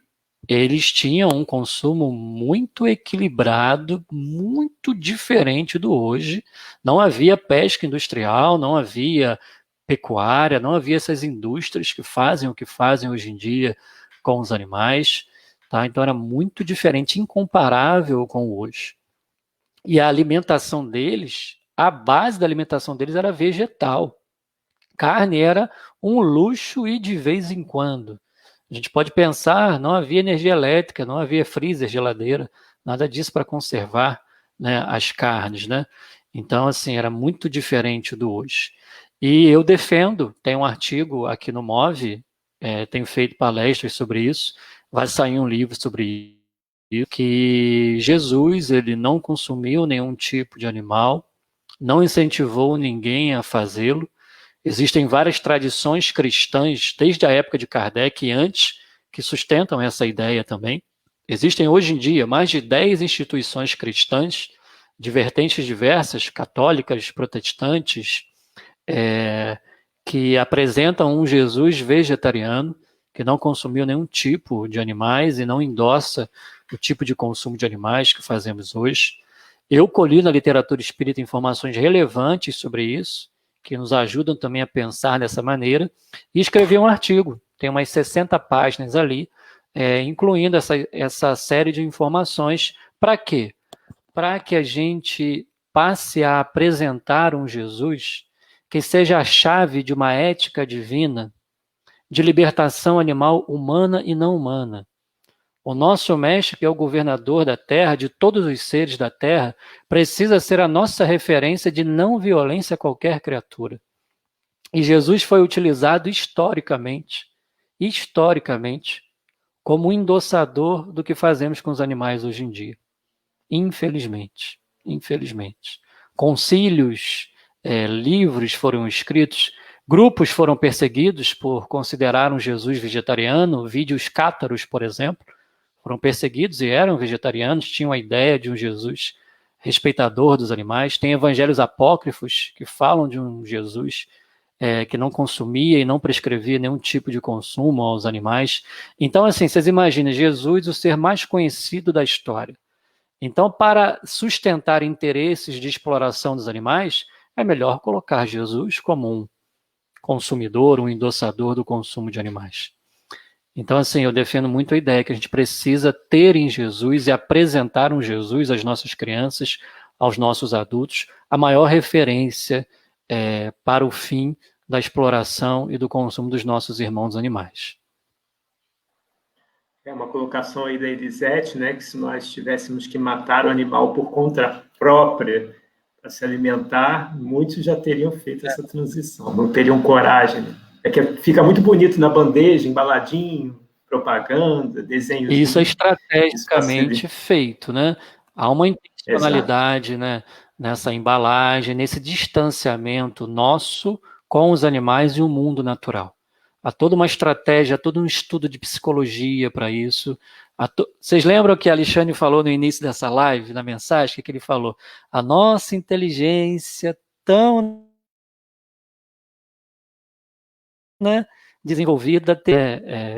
eles tinham um consumo muito equilibrado, muito diferente do hoje. Não havia pesca industrial, não havia pecuária, não havia essas indústrias que fazem o que fazem hoje em dia com os animais. Tá? Então era muito diferente, incomparável com hoje. E a alimentação deles, a base da alimentação deles era vegetal. Carne era um luxo e de vez em quando. A gente pode pensar, não havia energia elétrica, não havia freezer, geladeira, nada disso para conservar, né, as carnes, né? Então, assim, era muito diferente do hoje. E eu defendo, tem um artigo aqui no Move, tenho feito palestras sobre isso, vai sair um livro sobre isso, que Jesus, ele não consumiu nenhum tipo de animal, não incentivou ninguém a fazê-lo. Existem várias tradições cristãs, desde a época de Kardec e antes, que sustentam essa ideia também. Existem hoje em dia mais de 10 instituições cristãs, de vertentes diversas, católicas, protestantes, que apresentam um Jesus vegetariano, que não consumiu nenhum tipo de animais e não endossa o tipo de consumo de animais que fazemos hoje. Eu colhi na literatura espírita informações relevantes sobre isso, que nos ajudam também a pensar dessa maneira, e escrevi um artigo, tem umas 60 páginas ali, incluindo essa série de informações. Para quê? Para que a gente passe a apresentar um Jesus que seja a chave de uma ética divina, de libertação animal humana e não humana. O nosso mestre, que é o governador da terra, de todos os seres da terra, precisa ser a nossa referência de não violência a qualquer criatura. E Jesus foi utilizado historicamente, como um endossador do que fazemos com os animais hoje em dia. Infelizmente. Concílios, livros foram escritos, grupos foram perseguidos por considerar um Jesus vegetariano, vídeos cátaros, por exemplo, foram perseguidos e eram vegetarianos, tinham a ideia de um Jesus respeitador dos animais. Tem evangelhos apócrifos que falam de um Jesus que não consumia e não prescrevia nenhum tipo de consumo aos animais. Então, assim, vocês imaginam, Jesus, o ser mais conhecido da história. Então, para sustentar interesses de exploração dos animais, é melhor colocar Jesus como um consumidor, um endossador do consumo de animais. Então, assim, eu defendo muito a ideia que a gente precisa ter em Jesus e apresentar um Jesus às nossas crianças, aos nossos adultos, a maior referência para o fim da exploração e do consumo dos nossos irmãos animais. É uma colocação aí da Elisete, né, que se nós tivéssemos que matar o animal por conta própria para se alimentar, muitos já teriam feito essa transição, não teriam coragem, né? É que fica muito bonito na bandeja, embaladinho, propaganda, desenhos. Isso é estrategicamente feito, né? Há uma intencionalidade, né, nessa embalagem, nesse distanciamento nosso com os animais e o mundo natural. Há toda uma estratégia, todo um estudo de psicologia para isso. Vocês lembram que a Alexandre falou no início dessa live, na mensagem, que ele falou? A nossa inteligência tão, né, desenvolvida,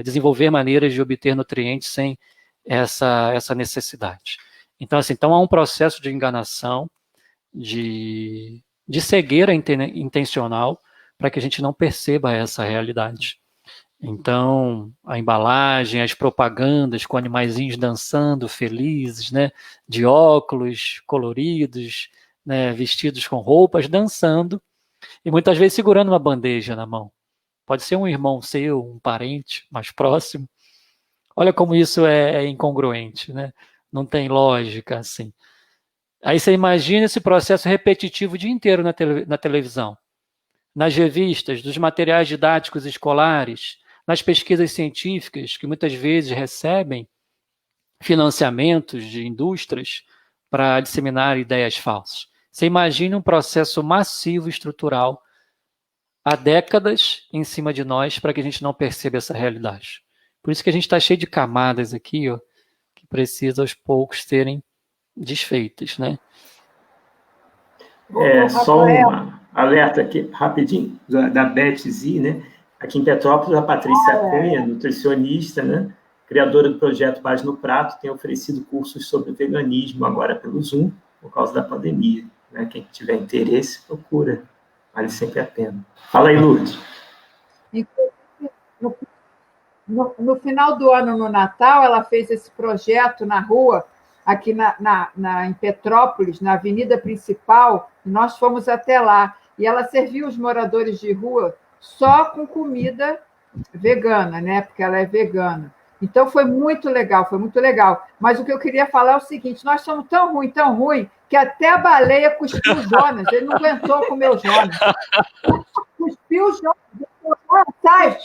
desenvolver maneiras de obter nutrientes sem essa necessidade. Então, assim, há um processo de enganação, de cegueira intencional, para que a gente não perceba essa realidade. Então, a embalagem, as propagandas com animaizinhos dançando, felizes, né, de óculos coloridos, né, vestidos com roupas, dançando, e muitas vezes segurando uma bandeja na mão. Pode ser um irmão seu, um parente mais próximo. Olha como isso é incongruente, né? Não tem lógica assim. Aí você imagina esse processo repetitivo o dia inteiro na televisão, nas revistas, dos materiais didáticos escolares, nas pesquisas científicas, que muitas vezes recebem financiamentos de indústrias para disseminar ideias falsas. Você imagina um processo massivo estrutural há décadas em cima de nós para que a gente não perceba essa realidade. Por isso que a gente está cheio de camadas aqui, ó, que precisa aos poucos serem desfeitas, né? Só um alerta aqui, rapidinho, da Beth Z, né? Aqui em Petrópolis, a Patrícia Cunha, nutricionista, né? Criadora do projeto Paz no Prato, tem oferecido cursos sobre veganismo agora pelo Zoom, por causa da pandemia. Né? Quem tiver interesse, procura. Vale sempre a pena. Fala aí, Lourdes. No final do ano, no Natal, ela fez esse projeto na rua, aqui em Petrópolis, na avenida principal, e nós fomos até lá. E ela serviu os moradores de rua só com comida vegana, né? Porque ela é vegana. Então, foi muito legal, foi muito legal. Mas o que eu queria falar é o seguinte, nós somos tão ruim, que até a baleia cuspiu o Jonas. Ele não aguentou comer o Jonas. Cuspiu o Jonas. Sai,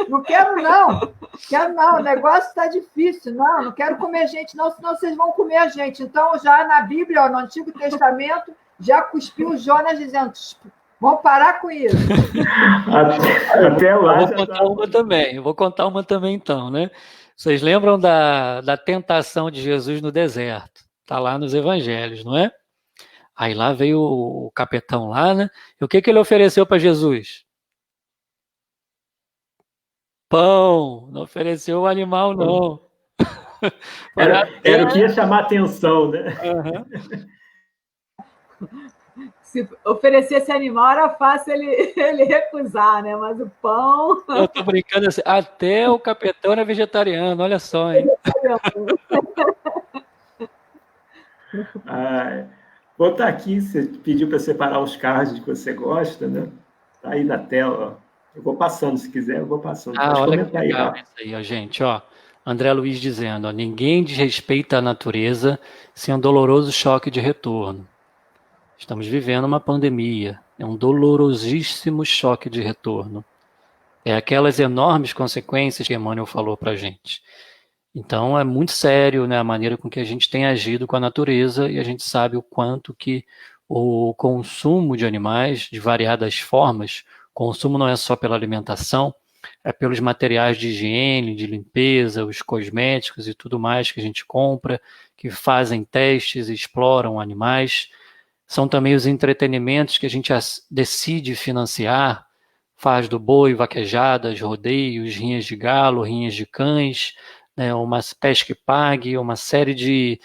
não quero não, o negócio está difícil, não quero comer gente não, senão vocês vão comer a gente. Então, já na Bíblia, no Antigo Testamento, já cuspiu o Jonas dizendo, vamos parar com isso. Até lá. Eu vou contar uma também então, né? Vocês lembram da tentação de Jesus no deserto? Está lá nos evangelhos, não é? Aí lá veio o capetão lá, né? E o que ele ofereceu para Jesus? Pão, não ofereceu o animal, não. Era o que ia chamar atenção, né? Se oferecesse animal, era fácil ele recusar, né? Mas o pão... Eu tô brincando assim, até o capetão era vegetariano, olha só, hein? Vou estar aqui, você pediu para separar os cards que você gosta, né? Tá aí na tela, ó. Eu vou passando, se quiser, eu vou passando. Pode olha que legal isso aí, ó, gente, ó. André Luiz dizendo, ó, ninguém desrespeita a natureza sem um doloroso choque de retorno. Estamos vivendo uma pandemia, é um dolorosíssimo choque de retorno. É aquelas enormes consequências que Emmanuel falou para a gente. Então é muito sério, né, a maneira com que a gente tem agido com a natureza e a gente sabe o quanto que o consumo de animais de variadas formas, consumo não é só pela alimentação, é pelos materiais de higiene, de limpeza, os cosméticos e tudo mais que a gente compra, que fazem testes e exploram animais. São também os entretenimentos que a gente decide financiar, faz do boi, vaquejadas, rodeios, rinhas de galo, rinhas de cães, né, uma pesca e pague, uma série de,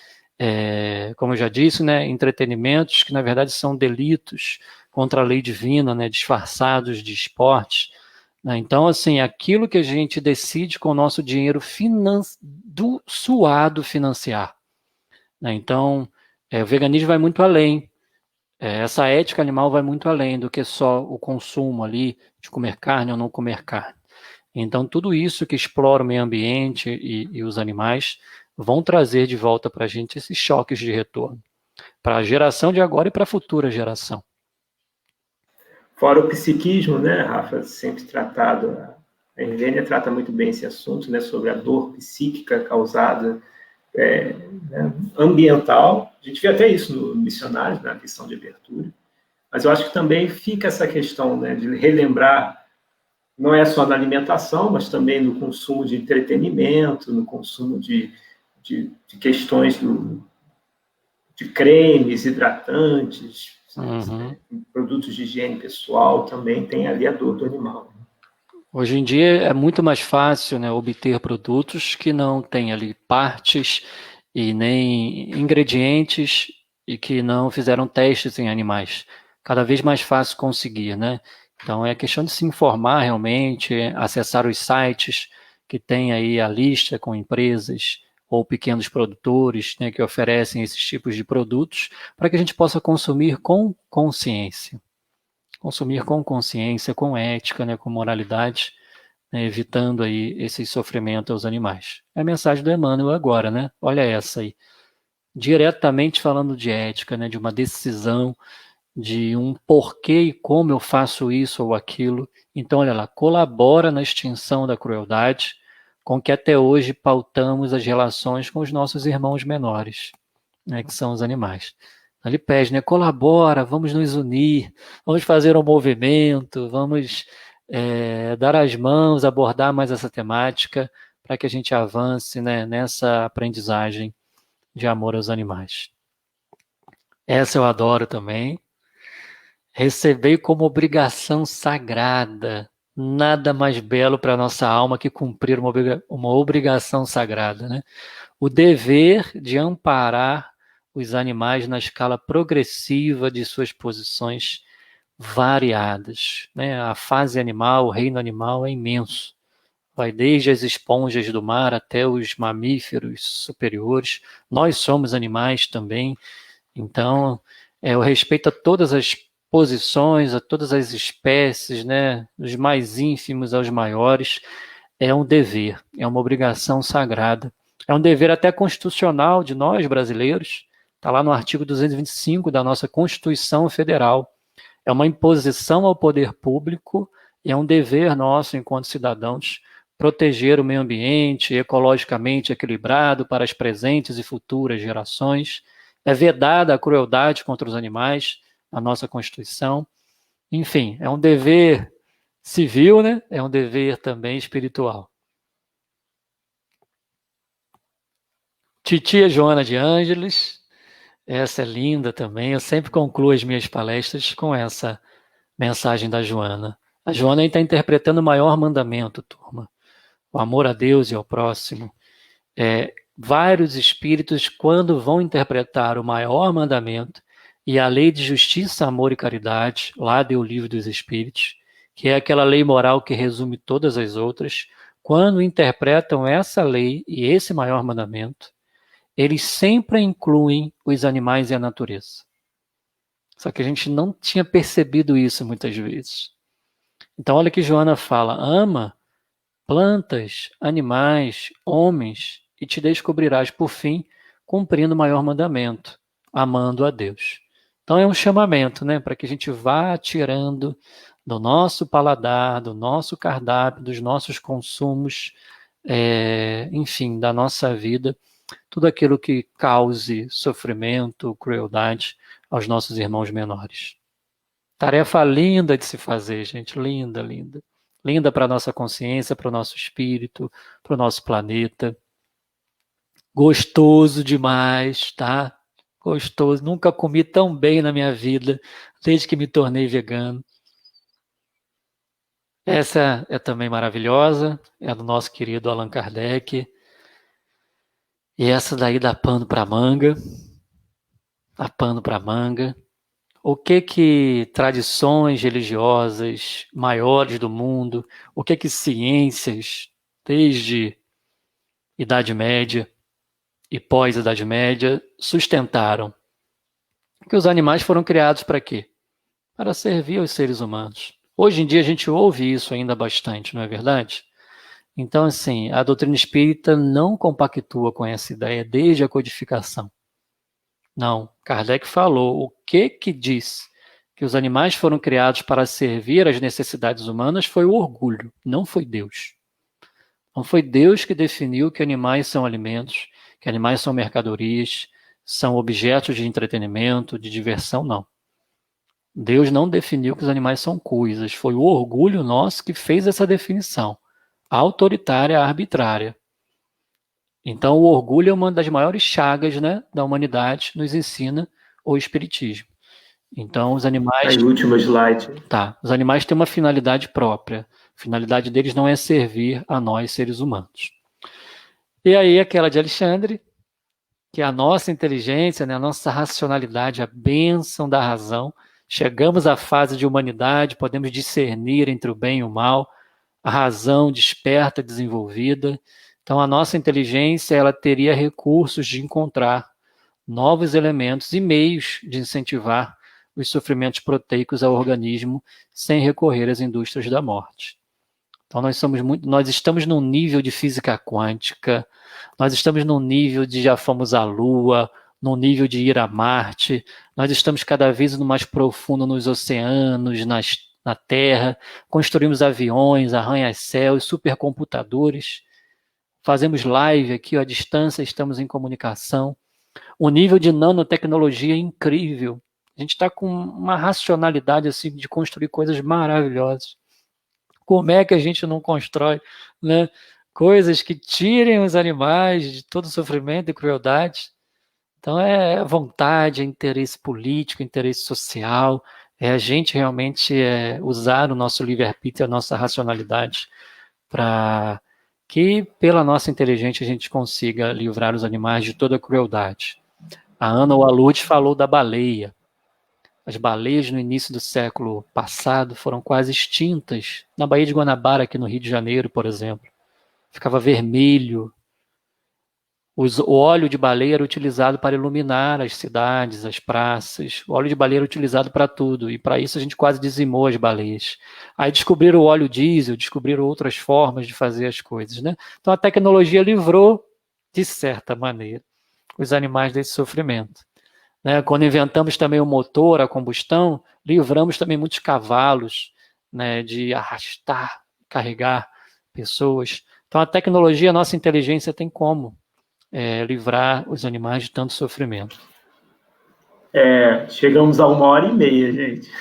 como eu já disse, né, entretenimentos que na verdade são delitos contra a lei divina, né, disfarçados de esportes. Né? Então, assim, aquilo que a gente decide com o nosso dinheiro suado financiar. Né? Então, o veganismo vai muito além. Essa ética animal vai muito além do que só o consumo ali de comer carne ou não comer carne. Então, tudo isso que explora o meio ambiente e os animais vão trazer de volta para a gente esses choques de retorno, para a geração de agora e para a futura geração. Fora o psiquismo, né, Rafa, sempre tratado, a Helênia trata muito bem esse assunto, né, sobre a dor psíquica causada né, ambiental. A gente vê até isso no Missionários, na questão de abertura. Mas eu acho que também fica essa questão, né, de relembrar, não é só na alimentação, mas também no consumo de entretenimento, no consumo de questões de cremes, hidratantes, produtos de higiene pessoal, também tem ali a dor do animal. Hoje em dia é muito mais fácil, né, obter produtos que não têm ali partes e nem ingredientes e que não fizeram testes em animais. Cada vez mais fácil conseguir, né? Então é questão de se informar realmente, acessar os sites que tem aí a lista com empresas ou pequenos produtores, né, que oferecem esses tipos de produtos para que a gente possa consumir com consciência. Consumir com consciência, com ética, né, com moralidade, né, evitando aí esse sofrimento aos animais. É a mensagem do Emmanuel agora, né? Olha essa aí. Diretamente falando de ética, né, de uma decisão, de um porquê e como eu faço isso ou aquilo. Então, olha lá, colabora na extinção da crueldade com que até hoje pautamos as relações com os nossos irmãos menores, né, que são os animais. Ele pede, né? Colabora, vamos nos unir, vamos fazer um movimento, vamos dar as mãos, abordar mais essa temática para que a gente avance, né, nessa aprendizagem de amor aos animais. Essa eu adoro também. Recebei como obrigação sagrada. Nada mais belo para a nossa alma que cumprir uma obrigação sagrada, né? O dever de amparar os animais na escala progressiva de suas posições variadas, né? A fase animal, o reino animal é imenso. Vai desde as esponjas do mar até os mamíferos superiores. Nós somos animais também. Então, o respeito a todas as posições, a todas as espécies, né? Dos mais ínfimos aos maiores, é um dever, é uma obrigação sagrada. É um dever até constitucional de nós, brasileiros. Está lá no artigo 225 da nossa Constituição Federal. É uma imposição ao poder público e é um dever nosso, enquanto cidadãos, proteger o meio ambiente ecologicamente equilibrado para as presentes e futuras gerações. É vedada a crueldade contra os animais, a nossa Constituição. Enfim, é um dever civil, né? É um dever também espiritual. Titia Joana de Ângeles, essa é linda também. Eu sempre concluo as minhas palestras com essa mensagem da Joana. A Joana está interpretando o maior mandamento, turma. O amor a Deus e ao próximo. Vários espíritos, quando vão interpretar o maior mandamento e a lei de justiça, amor e caridade, lá deu o Livro dos Espíritos, que é aquela lei moral que resume todas as outras, quando interpretam essa lei e esse maior mandamento, eles sempre incluem os animais e a natureza. Só que a gente não tinha percebido isso muitas vezes. Então olha que Joana fala, ama plantas, animais, homens, e te descobrirás, por fim, cumprindo o maior mandamento, amando a Deus. Então é um chamamento, né, para que a gente vá tirando do nosso paladar, do nosso cardápio, dos nossos consumos, enfim, da nossa vida, tudo aquilo que cause sofrimento, crueldade aos nossos irmãos menores. Tarefa linda de se fazer, gente, linda, linda. Linda para a nossa consciência, para o nosso espírito, para o nosso planeta. Gostoso demais, tá? Gostoso. Nunca comi tão bem na minha vida, desde que me tornei vegano. Essa é também maravilhosa, é do nosso querido Allan Kardec. E essa daí dá pano para manga. Dá pano para manga. O que tradições religiosas maiores do mundo, o que ciências, desde Idade Média e pós-Idade Média, sustentaram? Que os animais foram criados para quê? Para servir aos seres humanos. Hoje em dia a gente ouve isso ainda bastante, não é verdade? Então, assim, a doutrina espírita não compactua com essa ideia desde a codificação. Não, Kardec falou o que diz que os animais foram criados para servir às necessidades humanas foi o orgulho, não foi Deus. Não foi Deus que definiu que animais são alimentos, que animais são mercadorias, são objetos de entretenimento, de diversão, não. Deus não definiu que os animais são coisas, foi o orgulho nosso que fez essa definição, autoritária, arbitrária. Então, o orgulho é uma das maiores chagas, né, da humanidade, nos ensina o Espiritismo. Então, os animais... O último slide. Tá. Os animais têm uma finalidade própria. A finalidade deles não é servir a nós, seres humanos. E aí, aquela de Alexandre, que a nossa inteligência, né, a nossa racionalidade, a bênção da razão, chegamos à fase de humanidade, podemos discernir entre o bem e o mal, a razão desperta, desenvolvida. Então, a nossa inteligência ela teria recursos de encontrar novos elementos e meios de incentivar os sofrimentos proteicos ao organismo sem recorrer às indústrias da morte. Então, nós estamos num nível de física quântica, nós estamos num nível de já fomos à Lua, num nível de ir a Marte, nós estamos cada vez no mais profundo nos oceanos, na Terra, construímos aviões, arranha-céus, supercomputadores, fazemos live aqui, à distância, estamos em comunicação. um nível de nanotecnologia incrível. A gente está com uma racionalidade assim, de construir coisas maravilhosas. Como é que a gente não constrói, né, coisas que tirem os animais de todo sofrimento e crueldade? Então é vontade, é interesse político, interesse social, é a gente realmente usar o nosso livre-arbítrio, a nossa racionalidade, para que, pela nossa inteligência, a gente consiga livrar os animais de toda a crueldade. A Ana Waluth falou da baleia. As baleias no início do século passado foram quase extintas. Na Baía de Guanabara, aqui no Rio de Janeiro, por exemplo. Ficava vermelho. O óleo de baleia era utilizado para iluminar as cidades, as praças. O óleo de baleia era utilizado para tudo. E para isso a gente quase dizimou as baleias. Aí descobriram o óleo diesel, descobriram outras formas de fazer as coisas, né? Então a tecnologia livrou, de certa maneira, os animais desse sofrimento. Né? Quando inventamos também o motor, a combustão, livramos também muitos cavalos, né, de arrastar, carregar pessoas. Então a tecnologia, a nossa inteligência tem como livrar os animais de tanto sofrimento. Chegamos a 1h30, gente.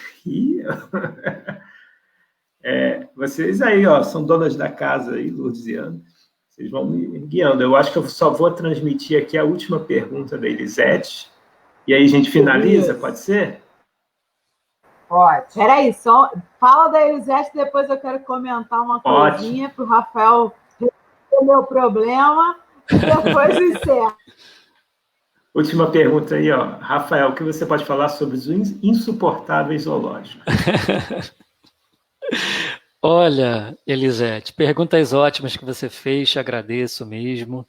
Vocês aí, ó, são donas da casa aí, Lourdes e Ana. Vocês vão me guiando. Eu acho que eu só vou transmitir aqui a última pergunta da Elisete. E aí a gente finaliza, isso. Pode ser? Pode. Peraí, só fala da Elisete, depois eu quero comentar uma coisinha para o Rafael resolver o meu problema e depois encerra. Última pergunta aí, ó. Rafael, o que você pode falar sobre os insuportáveis zoológicos? Olha, Elisete, perguntas ótimas que você fez, te agradeço mesmo.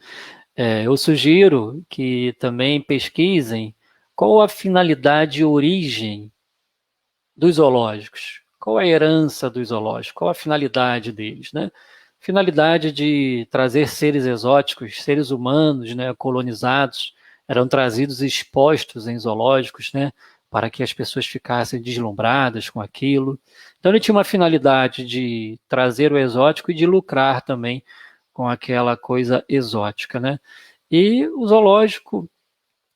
Eu sugiro que também pesquisem qual a finalidade e origem dos zoológicos, qual a herança dos zoológicos, qual a finalidade deles, né? Finalidade de trazer seres exóticos, seres humanos, né, colonizados, eram trazidos e expostos em zoológicos, né, para que as pessoas ficassem deslumbradas com aquilo. Então ele tinha uma finalidade de trazer o exótico e de lucrar também com aquela coisa exótica, né? E o zoológico,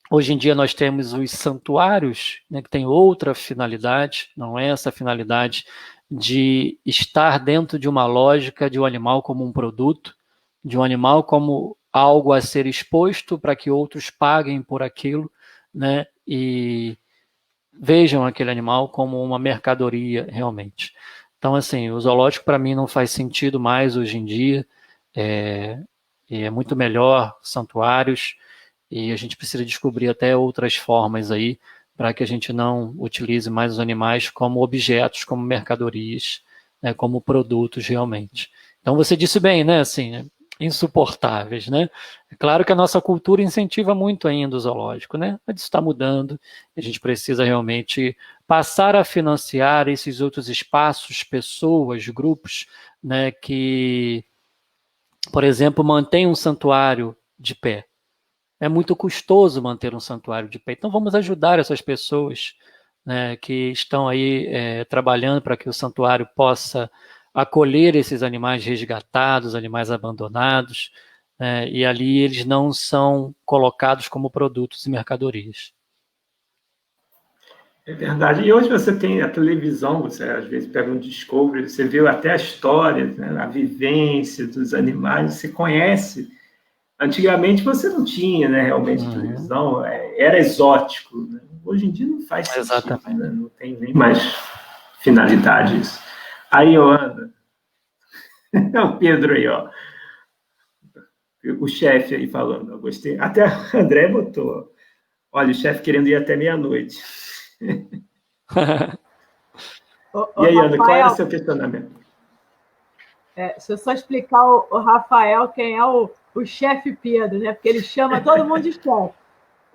hoje em dia nós temos os santuários, né, que tem outra finalidade, não é essa finalidade de estar dentro de uma lógica de um animal como um produto, de um animal como algo a ser exposto para que outros paguem por aquilo, né, e vejam aquele animal como uma mercadoria realmente. Então, assim, o zoológico para mim não faz sentido mais hoje em dia, e é muito melhor santuários, e a gente precisa descobrir até outras formas aí para que a gente não utilize mais os animais como objetos, como mercadorias, né, como produtos realmente. Então você disse bem, né, assim, insuportáveis, né? É claro que a nossa cultura incentiva muito ainda o zoológico, né? Mas isso está mudando, a gente precisa realmente passar a financiar esses outros espaços, pessoas, grupos, né, que, por exemplo, mantêm um santuário de pé. É muito custoso manter um santuário de pé. Então vamos ajudar essas pessoas, né, que estão aí trabalhando para que o santuário possa acolher esses animais resgatados, animais abandonados, e ali eles não são colocados como produtos e mercadorias. É verdade. E hoje você tem a televisão, você às vezes pega um Discovery, você viu até a história, né, a vivência dos animais, você conhece. Antigamente você não tinha, né, realmente televisão, era exótico. Né? Hoje em dia não faz sentido, né? Não tem nem mais finalidade isso. Aí, Ana, o Pedro aí, ó, o chefe aí falando, eu gostei. Até a André botou, olha, o chefe querendo ir até meia-noite. E aí, Ana, qual era o seu questionamento? Deixa eu só explicar o Rafael quem é o chefe Pedro, né? Porque ele chama todo mundo de chefe.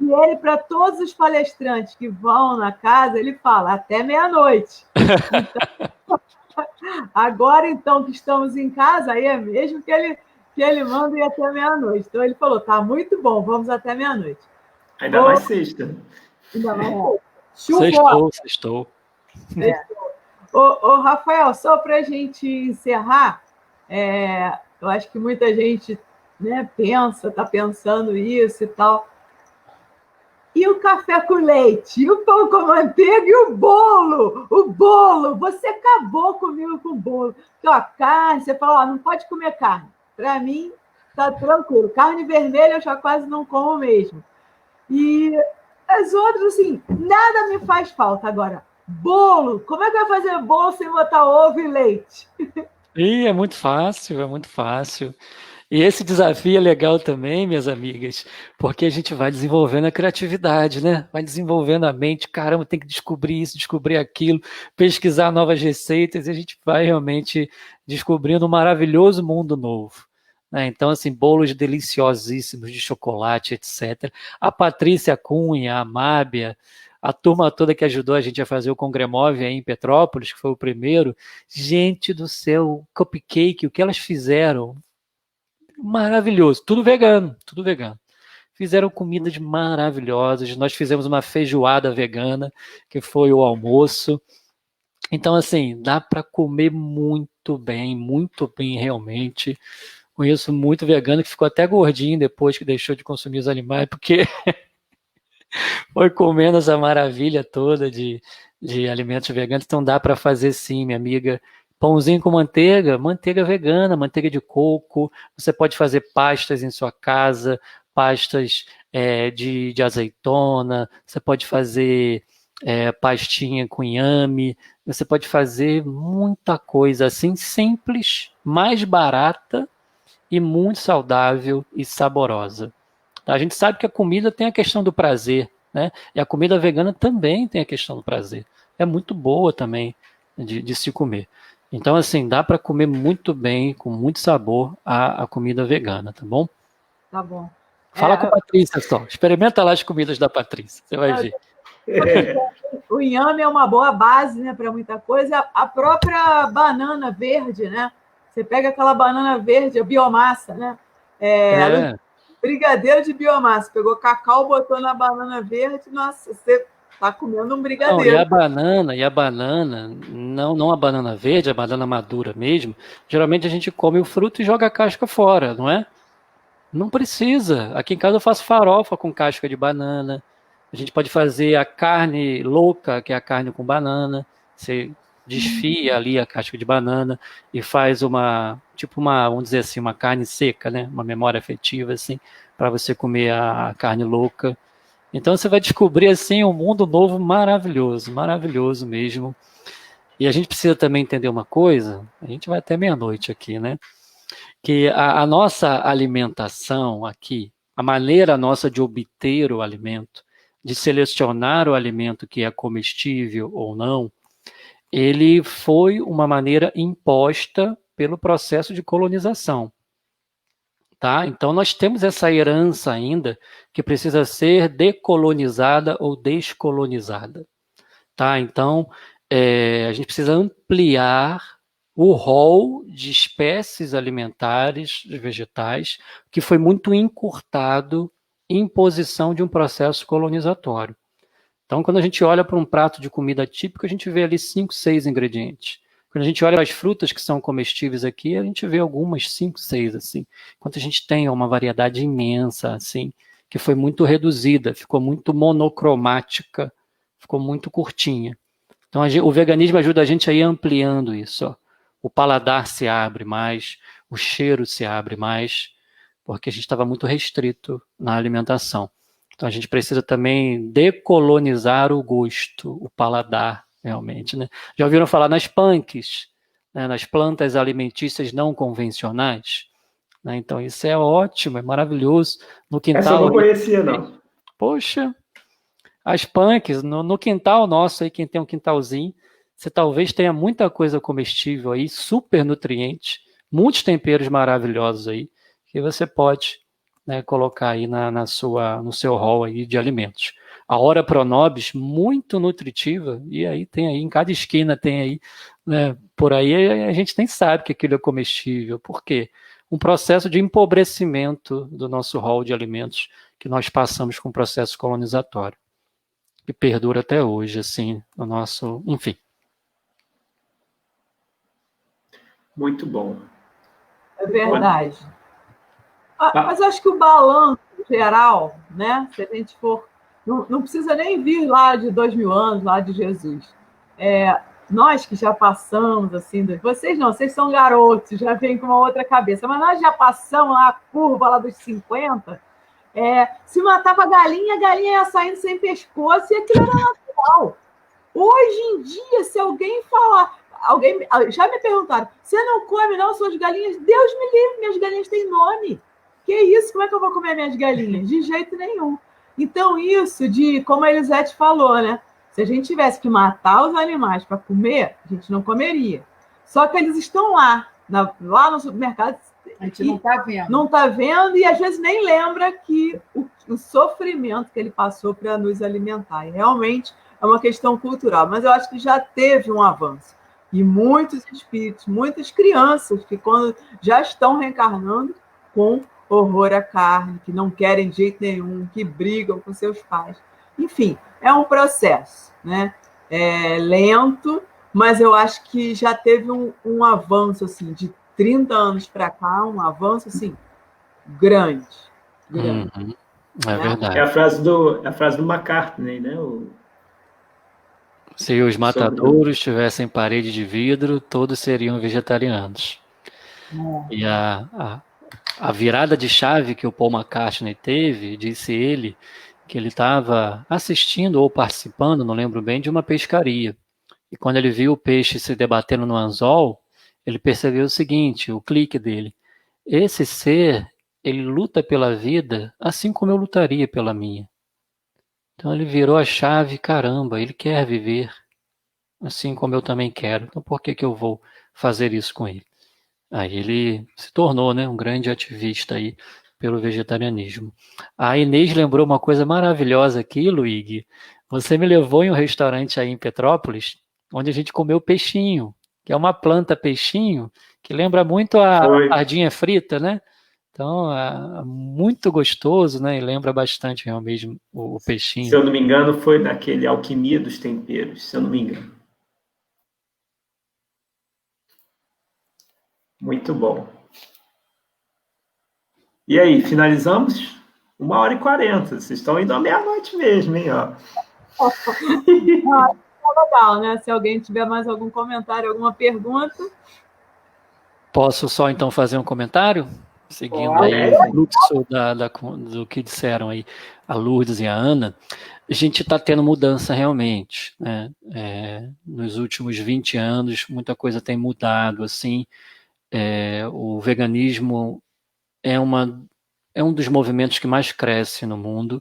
E ele, para todos os palestrantes que vão na casa, ele fala até meia-noite. Então, agora, então, que estamos em casa, aí é mesmo que ele manda ir até meia-noite. Então, ele falou, tá muito bom, vamos até meia-noite. Ainda mais sexta. Ainda mais Sextou. Ô, Rafael, só para a gente encerrar, eu acho que muita gente, né, está pensando isso e tal. E o café com leite, e o pão com manteiga, e o bolo. Você acabou comigo com o bolo. Porque, ó, carne, você falou, ó, não pode comer carne. Para mim, tá tranquilo. Carne vermelha eu já quase não como mesmo. E as outras, assim, nada me faz falta. Agora, bolo, como é que vai fazer bolo sem botar ovo e leite? E é muito fácil, é muito fácil. E esse desafio é legal também, minhas amigas, porque a gente vai desenvolvendo a criatividade, né? Vai desenvolvendo a mente, caramba, tem que descobrir isso, descobrir aquilo, pesquisar novas receitas, e a gente vai realmente descobrindo um maravilhoso mundo novo. Né? Então, assim, bolos deliciosíssimos de chocolate, etc. A Patrícia Cunha, a Mábia, a turma toda que ajudou a gente a fazer o Congremov aí em Petrópolis, que foi o primeiro, gente do céu, cupcake, o que elas fizeram? Maravilhoso, tudo vegano, tudo vegano. Fizeram comidas maravilhosas, nós fizemos uma feijoada vegana, que foi o almoço. Então, assim, dá para comer muito bem realmente. Conheço muito vegano que ficou até gordinho depois que deixou de consumir os animais, porque foi comendo essa maravilha toda de alimentos veganos. Então dá para fazer sim, minha amiga. Pãozinho com manteiga, manteiga vegana, manteiga de coco. Você pode fazer pastas em sua casa, pastas de azeitona. Você pode fazer pastinha com inhame. Você pode fazer muita coisa assim, simples, mais barata e muito saudável e saborosa. A gente sabe que a comida tem a questão do prazer, né? E a comida vegana também tem a questão do prazer. É muito boa também de se comer. Então, assim, dá para comer muito bem, com muito sabor, a comida vegana, tá bom? Tá bom. Fala com a Patrícia só. Experimenta lá as comidas da Patrícia, você vai ver. O inhame é uma boa base, né, para muita coisa. A própria banana verde, né? Você pega aquela banana verde, a biomassa, né? Brigadeiro de biomassa. Pegou cacau, botou na banana verde, nossa, você está comendo um brigadeiro. Não, e a banana, não a banana verde, a banana madura mesmo, geralmente a gente come o fruto e joga a casca fora, não é? Não precisa. Aqui em casa eu faço farofa com casca de banana. A gente pode fazer a carne louca, que é a carne com banana. Você desfia ali a casca de banana e faz vamos dizer assim, uma carne seca, né? Uma memória afetiva, assim, para você comer a carne louca. Então você vai descobrir, assim, um mundo novo maravilhoso, maravilhoso mesmo. E a gente precisa também entender uma coisa, a gente vai até meia-noite aqui, né? Que a nossa alimentação aqui, a maneira nossa de obter o alimento, de selecionar o alimento que é comestível ou não, ele foi uma maneira imposta pelo processo de colonização. Tá? Então nós temos essa herança ainda que precisa ser decolonizada ou descolonizada. Tá? Então a gente precisa ampliar o rol de espécies alimentares vegetais que foi muito encurtado em posição de um processo colonizatório. Então, quando a gente olha para um prato de comida típico, a gente vê ali 5, 6 ingredientes. Quando a gente olha para as frutas que são comestíveis aqui, a gente vê algumas 5, 6, assim. Enquanto a gente tem uma variedade imensa, assim, que foi muito reduzida, ficou muito monocromática, ficou muito curtinha. Então, o veganismo ajuda a gente a ir ampliando isso. Ó. O paladar se abre mais, o cheiro se abre mais, porque a gente estava muito restrito na alimentação. Então, a gente precisa também decolonizar o gosto, o paladar, realmente. Né? Já ouviram falar nas punks, né? Nas plantas alimentícias não convencionais? Né? Então, isso é ótimo, é maravilhoso. No quintal, essa eu não conhecia, não. Poxa, as punks, no quintal nosso aí, quem tem um quintalzinho, você talvez tenha muita coisa comestível aí, super nutriente, muitos temperos maravilhosos aí, que você pode, né, colocar aí no seu hall aí de alimentos. A Ora Pronobis, muito nutritiva, e aí tem aí, em cada esquina tem aí, né, por aí a gente nem sabe que aquilo é comestível. Por quê? Um processo de empobrecimento do nosso hall de alimentos que nós passamos com o processo colonizatório, que perdura até hoje, assim, no nosso, enfim. Muito bom. É verdade. Mas acho que o balanço geral, né, se a gente for não precisa nem vir lá de 2000 anos, lá de Jesus. Nós que já passamos, assim, vocês não, vocês são garotos, já vêm com uma outra cabeça, mas nós já passamos lá a curva lá dos 50, se matava a galinha ia saindo sem pescoço e aquilo era natural. Hoje em dia, se alguém falar... já me perguntaram, você não come não suas galinhas? Deus me livre, minhas galinhas têm nome. Que isso? Como é que eu vou comer minhas galinhas? De jeito nenhum. Então, isso como a Elisete falou, né? Se a gente tivesse que matar os animais para comer, a gente não comeria. Só que eles estão lá no supermercado. A gente não está vendo. Não está vendo e, às vezes, nem lembra que o sofrimento que ele passou para nos alimentar. E, realmente, é uma questão cultural. Mas eu acho que já teve um avanço. E muitos espíritos, muitas crianças que, quando já estão reencarnando, com horror à carne, que não querem de jeito nenhum, que brigam com seus pais. Enfim, é um processo, né? Lento, mas eu acho que já teve um avanço assim, de 30 anos para cá, um avanço assim, grande. Uhum. É verdade. É a frase do McCartney, né? Se os matadouros tivessem parede de vidro, todos seriam vegetarianos. E a virada de chave que o Paul McCartney teve, disse ele, que ele estava assistindo ou participando, não lembro bem, de uma pescaria. E quando ele viu o peixe se debatendo no anzol, ele percebeu o seguinte, o clique dele. Esse ser, ele luta pela vida assim como eu lutaria pela minha. Então ele virou a chave, caramba, ele quer viver assim como eu também quero. Então por que eu vou fazer isso com ele? Aí ele se tornou, né, um grande ativista aí pelo vegetarianismo. A Inês lembrou uma coisa maravilhosa aqui, Luigi. Você me levou em um restaurante aí em Petrópolis, onde a gente comeu peixinho, que é uma planta peixinho, que lembra muito a sardinha frita, né? Então, muito gostoso, né? E lembra bastante realmente o peixinho. Se eu não me engano, foi daquele Alquimia dos Temperos, se eu não me engano. Muito bom. E aí, finalizamos? 1h40. Vocês estão indo à meia-noite mesmo, hein? Ó. Legal, né? Se alguém tiver mais algum comentário, alguma pergunta. Posso só, então, fazer um comentário? Seguindo aí o fluxo do que disseram aí a Lourdes e a Ana. A gente está tendo mudança realmente, né? Nos últimos 20 anos, muita coisa tem mudado, assim. O veganismo é um dos movimentos que mais cresce no mundo.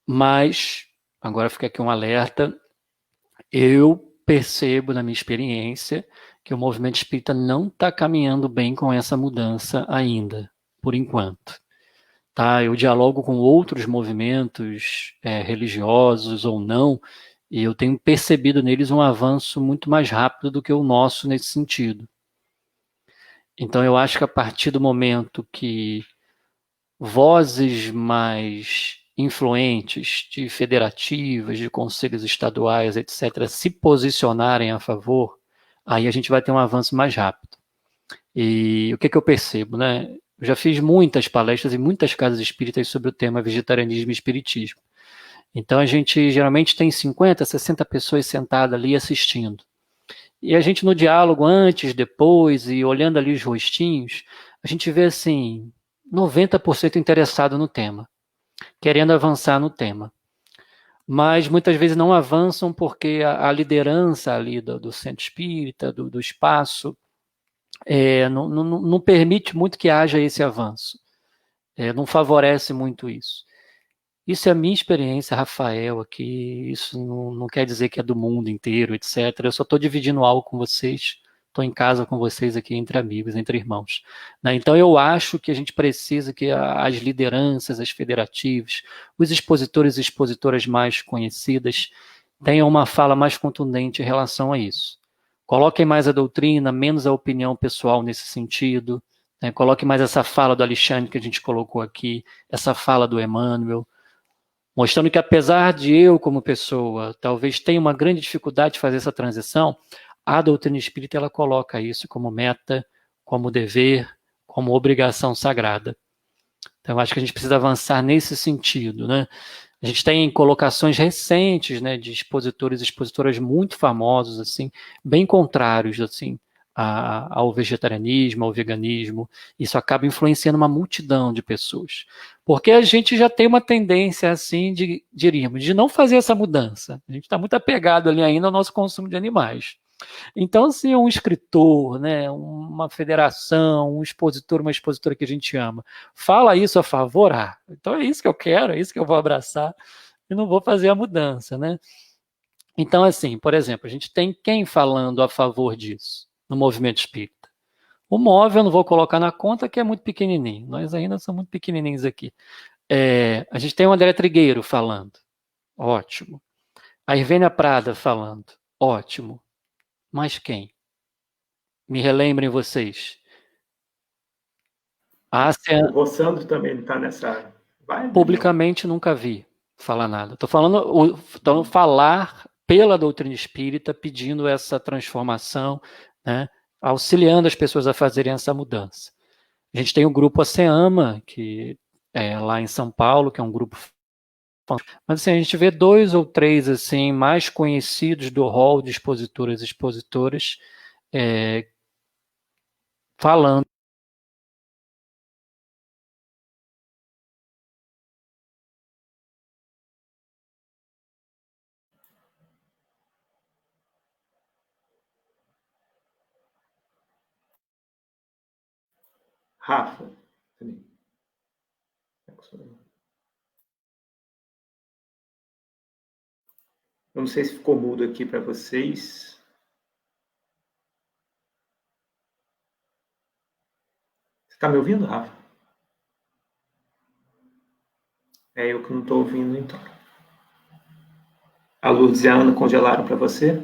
Mas, agora fica aqui um alerta, eu percebo na minha experiência que o movimento espírita não está caminhando bem com essa mudança ainda, por enquanto. Tá? Eu dialogo com outros movimentos religiosos ou não, e eu tenho percebido neles um avanço muito mais rápido do que o nosso nesse sentido. Então eu acho que a partir do momento que vozes mais influentes de federativas, de conselhos estaduais, etc., se posicionarem a favor, aí a gente vai ter um avanço mais rápido. E o que eu percebo, né? Eu já fiz muitas palestras em muitas casas espíritas sobre o tema vegetarianismo e espiritismo. Então a gente geralmente tem 50, 60 pessoas sentadas ali assistindo. E a gente no diálogo antes, depois, e olhando ali os rostinhos, a gente vê assim, 90% interessado no tema, querendo avançar no tema. Mas muitas vezes não avançam porque a liderança ali do centro espírita, do espaço, não permite muito que haja esse avanço. Não favorece muito isso. Isso é a minha experiência, Rafael, aqui. Isso não quer dizer que é do mundo inteiro, etc. Eu só estou dividindo algo com vocês. Estou em casa com vocês aqui entre amigos, entre irmãos. Né? Então eu acho que a gente precisa que as lideranças, as federativas, os expositores e expositoras mais conhecidas tenham uma fala mais contundente em relação a isso. Coloquem mais a doutrina, menos a opinião pessoal nesse sentido. Né? Coloquem mais essa fala do Alexandre que a gente colocou aqui, essa fala do Emmanuel, mostrando que apesar de eu, como pessoa, talvez tenha uma grande dificuldade de fazer essa transição, a doutrina espírita ela coloca isso como meta, como dever, como obrigação sagrada. Então, eu acho que a gente precisa avançar nesse sentido, né? A gente tem colocações recentes, né, de expositores e expositoras muito famosos, assim, bem contrários, assim, ao vegetarianismo, ao veganismo. Isso acaba influenciando uma multidão de pessoas. Porque a gente já tem uma tendência, assim, diríamos, de não fazer essa mudança. A gente está muito apegado ali ainda ao nosso consumo de animais. Então, assim, um escritor, né, uma federação, um expositor, uma expositora que a gente ama, fala isso a favor, então é isso que eu quero, é isso que eu vou abraçar, e não vou fazer a mudança, né? Então, assim, por exemplo, a gente tem quem falando a favor disso no movimento espírita? O MOVE eu não vou colocar na conta, que é muito pequenininho, nós ainda somos muito pequenininhos aqui. A gente tem o André Trigueiro falando, ótimo. A Irvênia Prada falando, ótimo. Mas quem? Me relembrem vocês. O Rossandro também está nessa vibe? Publicamente nunca vi falar nada. Estou falando falar pela doutrina espírita, pedindo essa transformação, né, auxiliando as pessoas a fazerem essa mudança. A gente tem o grupo ASEAMA, que é lá em São Paulo, que é um grupo... Mas assim, a gente vê 2 ou 3 assim, mais conhecidos do rol de expositoras e expositoras falando. Rafa. Eu não sei se ficou mudo aqui para vocês. Você está me ouvindo, Rafa? É eu que não estou ouvindo, então. A Lourdes e a Ana congelaram para você?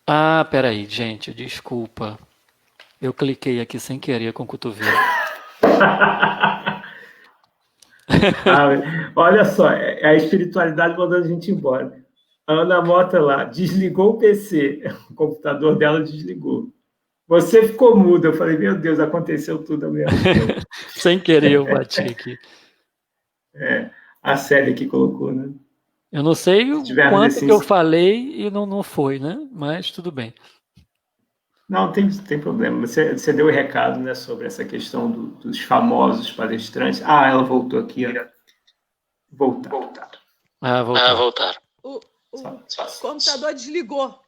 Ah, peraí, gente, desculpa. Eu cliquei aqui sem querer com o cotovelo. Olha só, é a espiritualidade mandando a gente embora. A Ana Mota lá, desligou o PC, o computador dela desligou. Você ficou muda. Eu falei, meu Deus, aconteceu tudo ao mesmo tempo. Sem querer eu bati aqui. A Célia que colocou, né? Eu não sei o quanto que eu falei e não foi, né? Mas tudo bem. Não, tem problema. Você deu o recado, né, sobre essa questão dos famosos palestrantes. Ela voltou aqui. Voltaram. Voltaram. O computador desligou.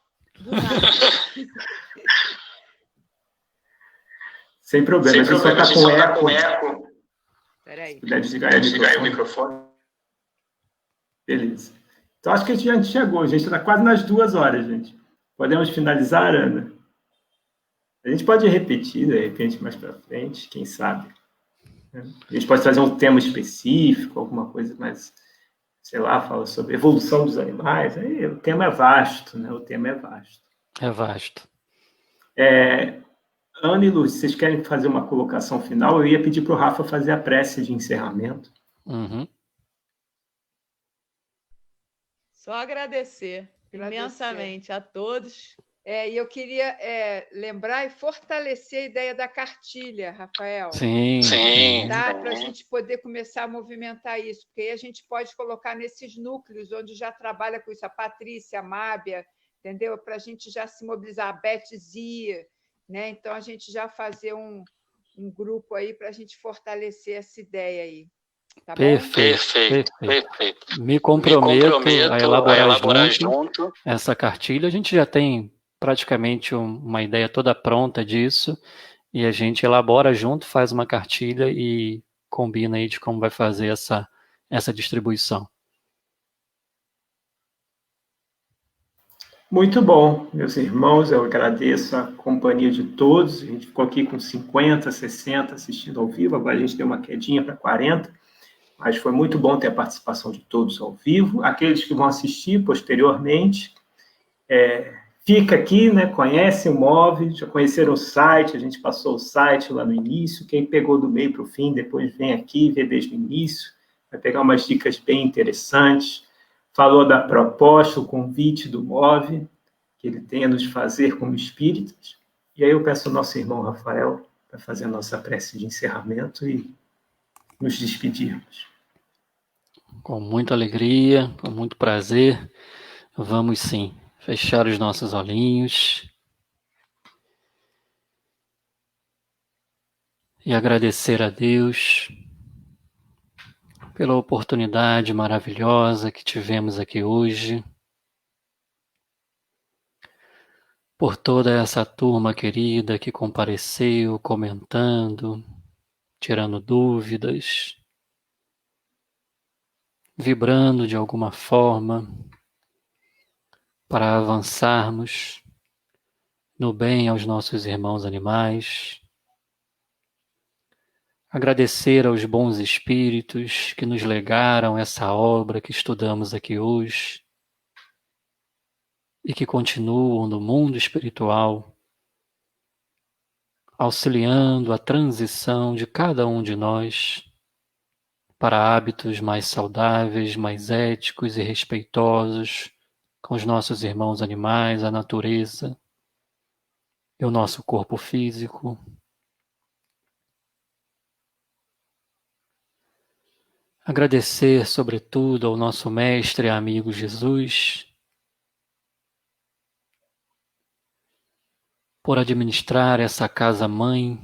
Sem problema. Se você está com eco. Peraí. Puder desligar o microfone. Beleza. Então, acho que a gente chegou. A gente está quase nas 2 horas, gente. Podemos finalizar, Ana? A gente pode repetir, de repente, mais para frente, quem sabe. A gente pode trazer um tema específico, alguma coisa mais, sei lá, fala sobre evolução dos animais. Aí, o tema é vasto, né? O tema é vasto. É vasto. Ana e Luz, vocês querem fazer uma colocação final? Eu ia pedir para o Rafa fazer a prece de encerramento. Uhum. Só agradecer imensamente a todos. E eu queria lembrar e fortalecer a ideia da cartilha, Rafael. Sim. Para a gente poder começar a movimentar isso, porque aí a gente pode colocar nesses núcleos onde já trabalha com isso, a Patrícia, a Mábia, entendeu? Para a gente já se mobilizar, a Beth Zia, né? Então, a gente já fazer um grupo aí para a gente fortalecer essa ideia aí. Tá Perfeito. Me comprometo a elaborar junto essa cartilha. A gente já tem praticamente uma ideia toda pronta disso, e a gente elabora junto, faz uma cartilha e combina aí de como vai fazer essa distribuição. Muito bom, meus irmãos, eu agradeço a companhia de todos. A gente ficou aqui com 50, 60 assistindo ao vivo, agora a gente deu uma quedinha para 40, mas foi muito bom ter a participação de todos ao vivo. Aqueles que vão assistir posteriormente, fica aqui, né? Conhece o MOVE, já conheceram o site, a gente passou o site lá no início. Quem pegou do meio para o fim, depois vem aqui, vê desde o início, vai pegar umas dicas bem interessantes. Falou da proposta, o convite do MOVE, que ele tem a nos fazer como espíritas. E aí eu peço ao nosso irmão Rafael para fazer a nossa prece de encerramento e nos despedirmos. Com muita alegria, com muito prazer, vamos sim fechar os nossos olhinhos e agradecer a Deus pela oportunidade maravilhosa que tivemos aqui hoje, por toda essa turma querida que compareceu, comentando, tirando dúvidas, vibrando de alguma forma para avançarmos no bem aos nossos irmãos animais. Agradecer aos bons espíritos que nos legaram essa obra que estudamos aqui hoje e que continuam no mundo espiritual, auxiliando a transição de cada um de nós para hábitos mais saudáveis, mais éticos e respeitosos com os nossos irmãos animais, a natureza e o nosso corpo físico. Agradecer, sobretudo, ao nosso mestre e amigo Jesus por administrar essa casa-mãe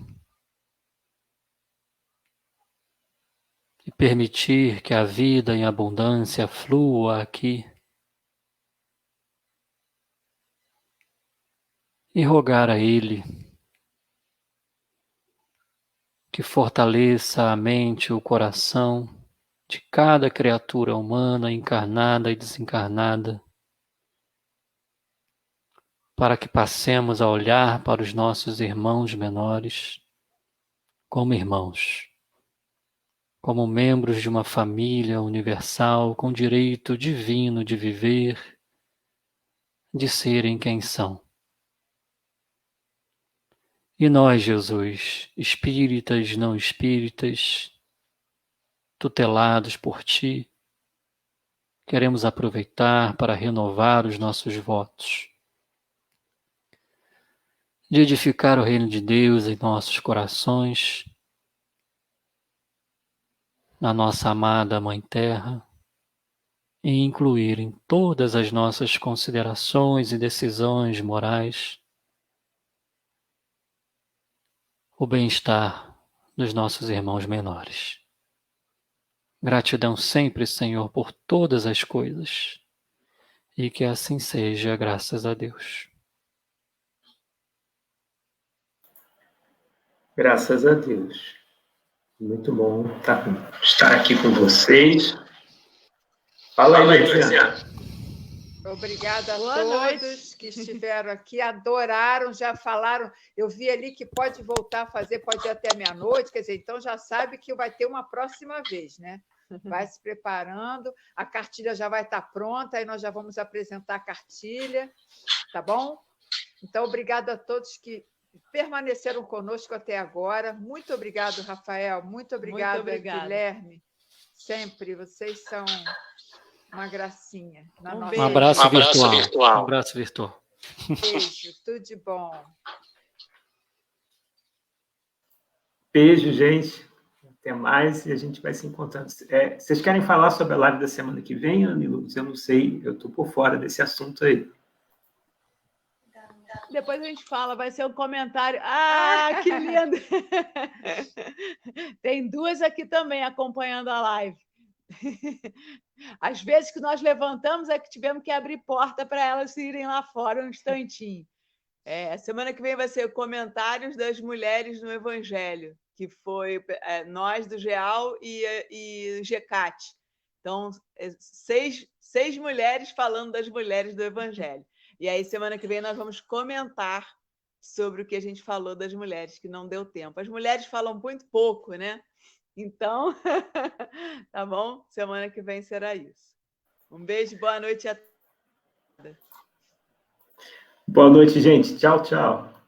e permitir que a vida em abundância flua aqui. E rogar a Ele que fortaleça a mente e o coração de cada criatura humana, encarnada e desencarnada, para que passemos a olhar para os nossos irmãos menores como irmãos, como membros de uma família universal com direito divino de viver, de serem quem são. E nós, Jesus, espíritas, não espíritas, tutelados por Ti, queremos aproveitar para renovar os nossos votos, de edificar o reino de Deus em nossos corações, na nossa amada Mãe Terra, e incluir em todas as nossas considerações e decisões morais o bem-estar dos nossos irmãos menores. Gratidão sempre, Senhor, por todas as coisas, e que assim seja, graças a Deus. Graças a Deus. Muito bom estar aqui com vocês. Fala aí, Luciana. Obrigada a todos que estiveram aqui, adoraram, já falaram. Eu vi ali que pode voltar a fazer, pode ir até meia-noite, quer dizer, então já sabe que vai ter uma próxima vez, né? Vai se preparando, a cartilha já vai estar pronta, aí nós já vamos apresentar a cartilha, tá bom? Então, obrigado a todos que permaneceram conosco até agora. Muito obrigado, Rafael, muito obrigada, Guilherme. Sempre, vocês são uma gracinha. Um abraço virtual. Um abraço virtual. Beijo, tudo de bom. Beijo, gente. Até mais e a gente vai se encontrando. Vocês querem falar sobre a live da semana que vem, Ana e Luz? Eu não sei, eu estou por fora desse assunto aí. Depois a gente fala, vai ser um comentário. Ah, que lindo! Tem duas aqui também acompanhando a live. Às vezes que nós levantamos é que tivemos que abrir porta para elas irem lá fora um instantinho. Semana que vem vai ser comentários das mulheres no Evangelho, que foi nós do GEAL e GECAT. Então, seis mulheres falando das mulheres do Evangelho. E aí, semana que vem, nós vamos comentar sobre o que a gente falou das mulheres, que não deu tempo. As mulheres falam muito pouco, né? Então, tá bom? Semana que vem será isso. Um beijo, boa noite a todos. Boa noite, gente. Tchau, tchau.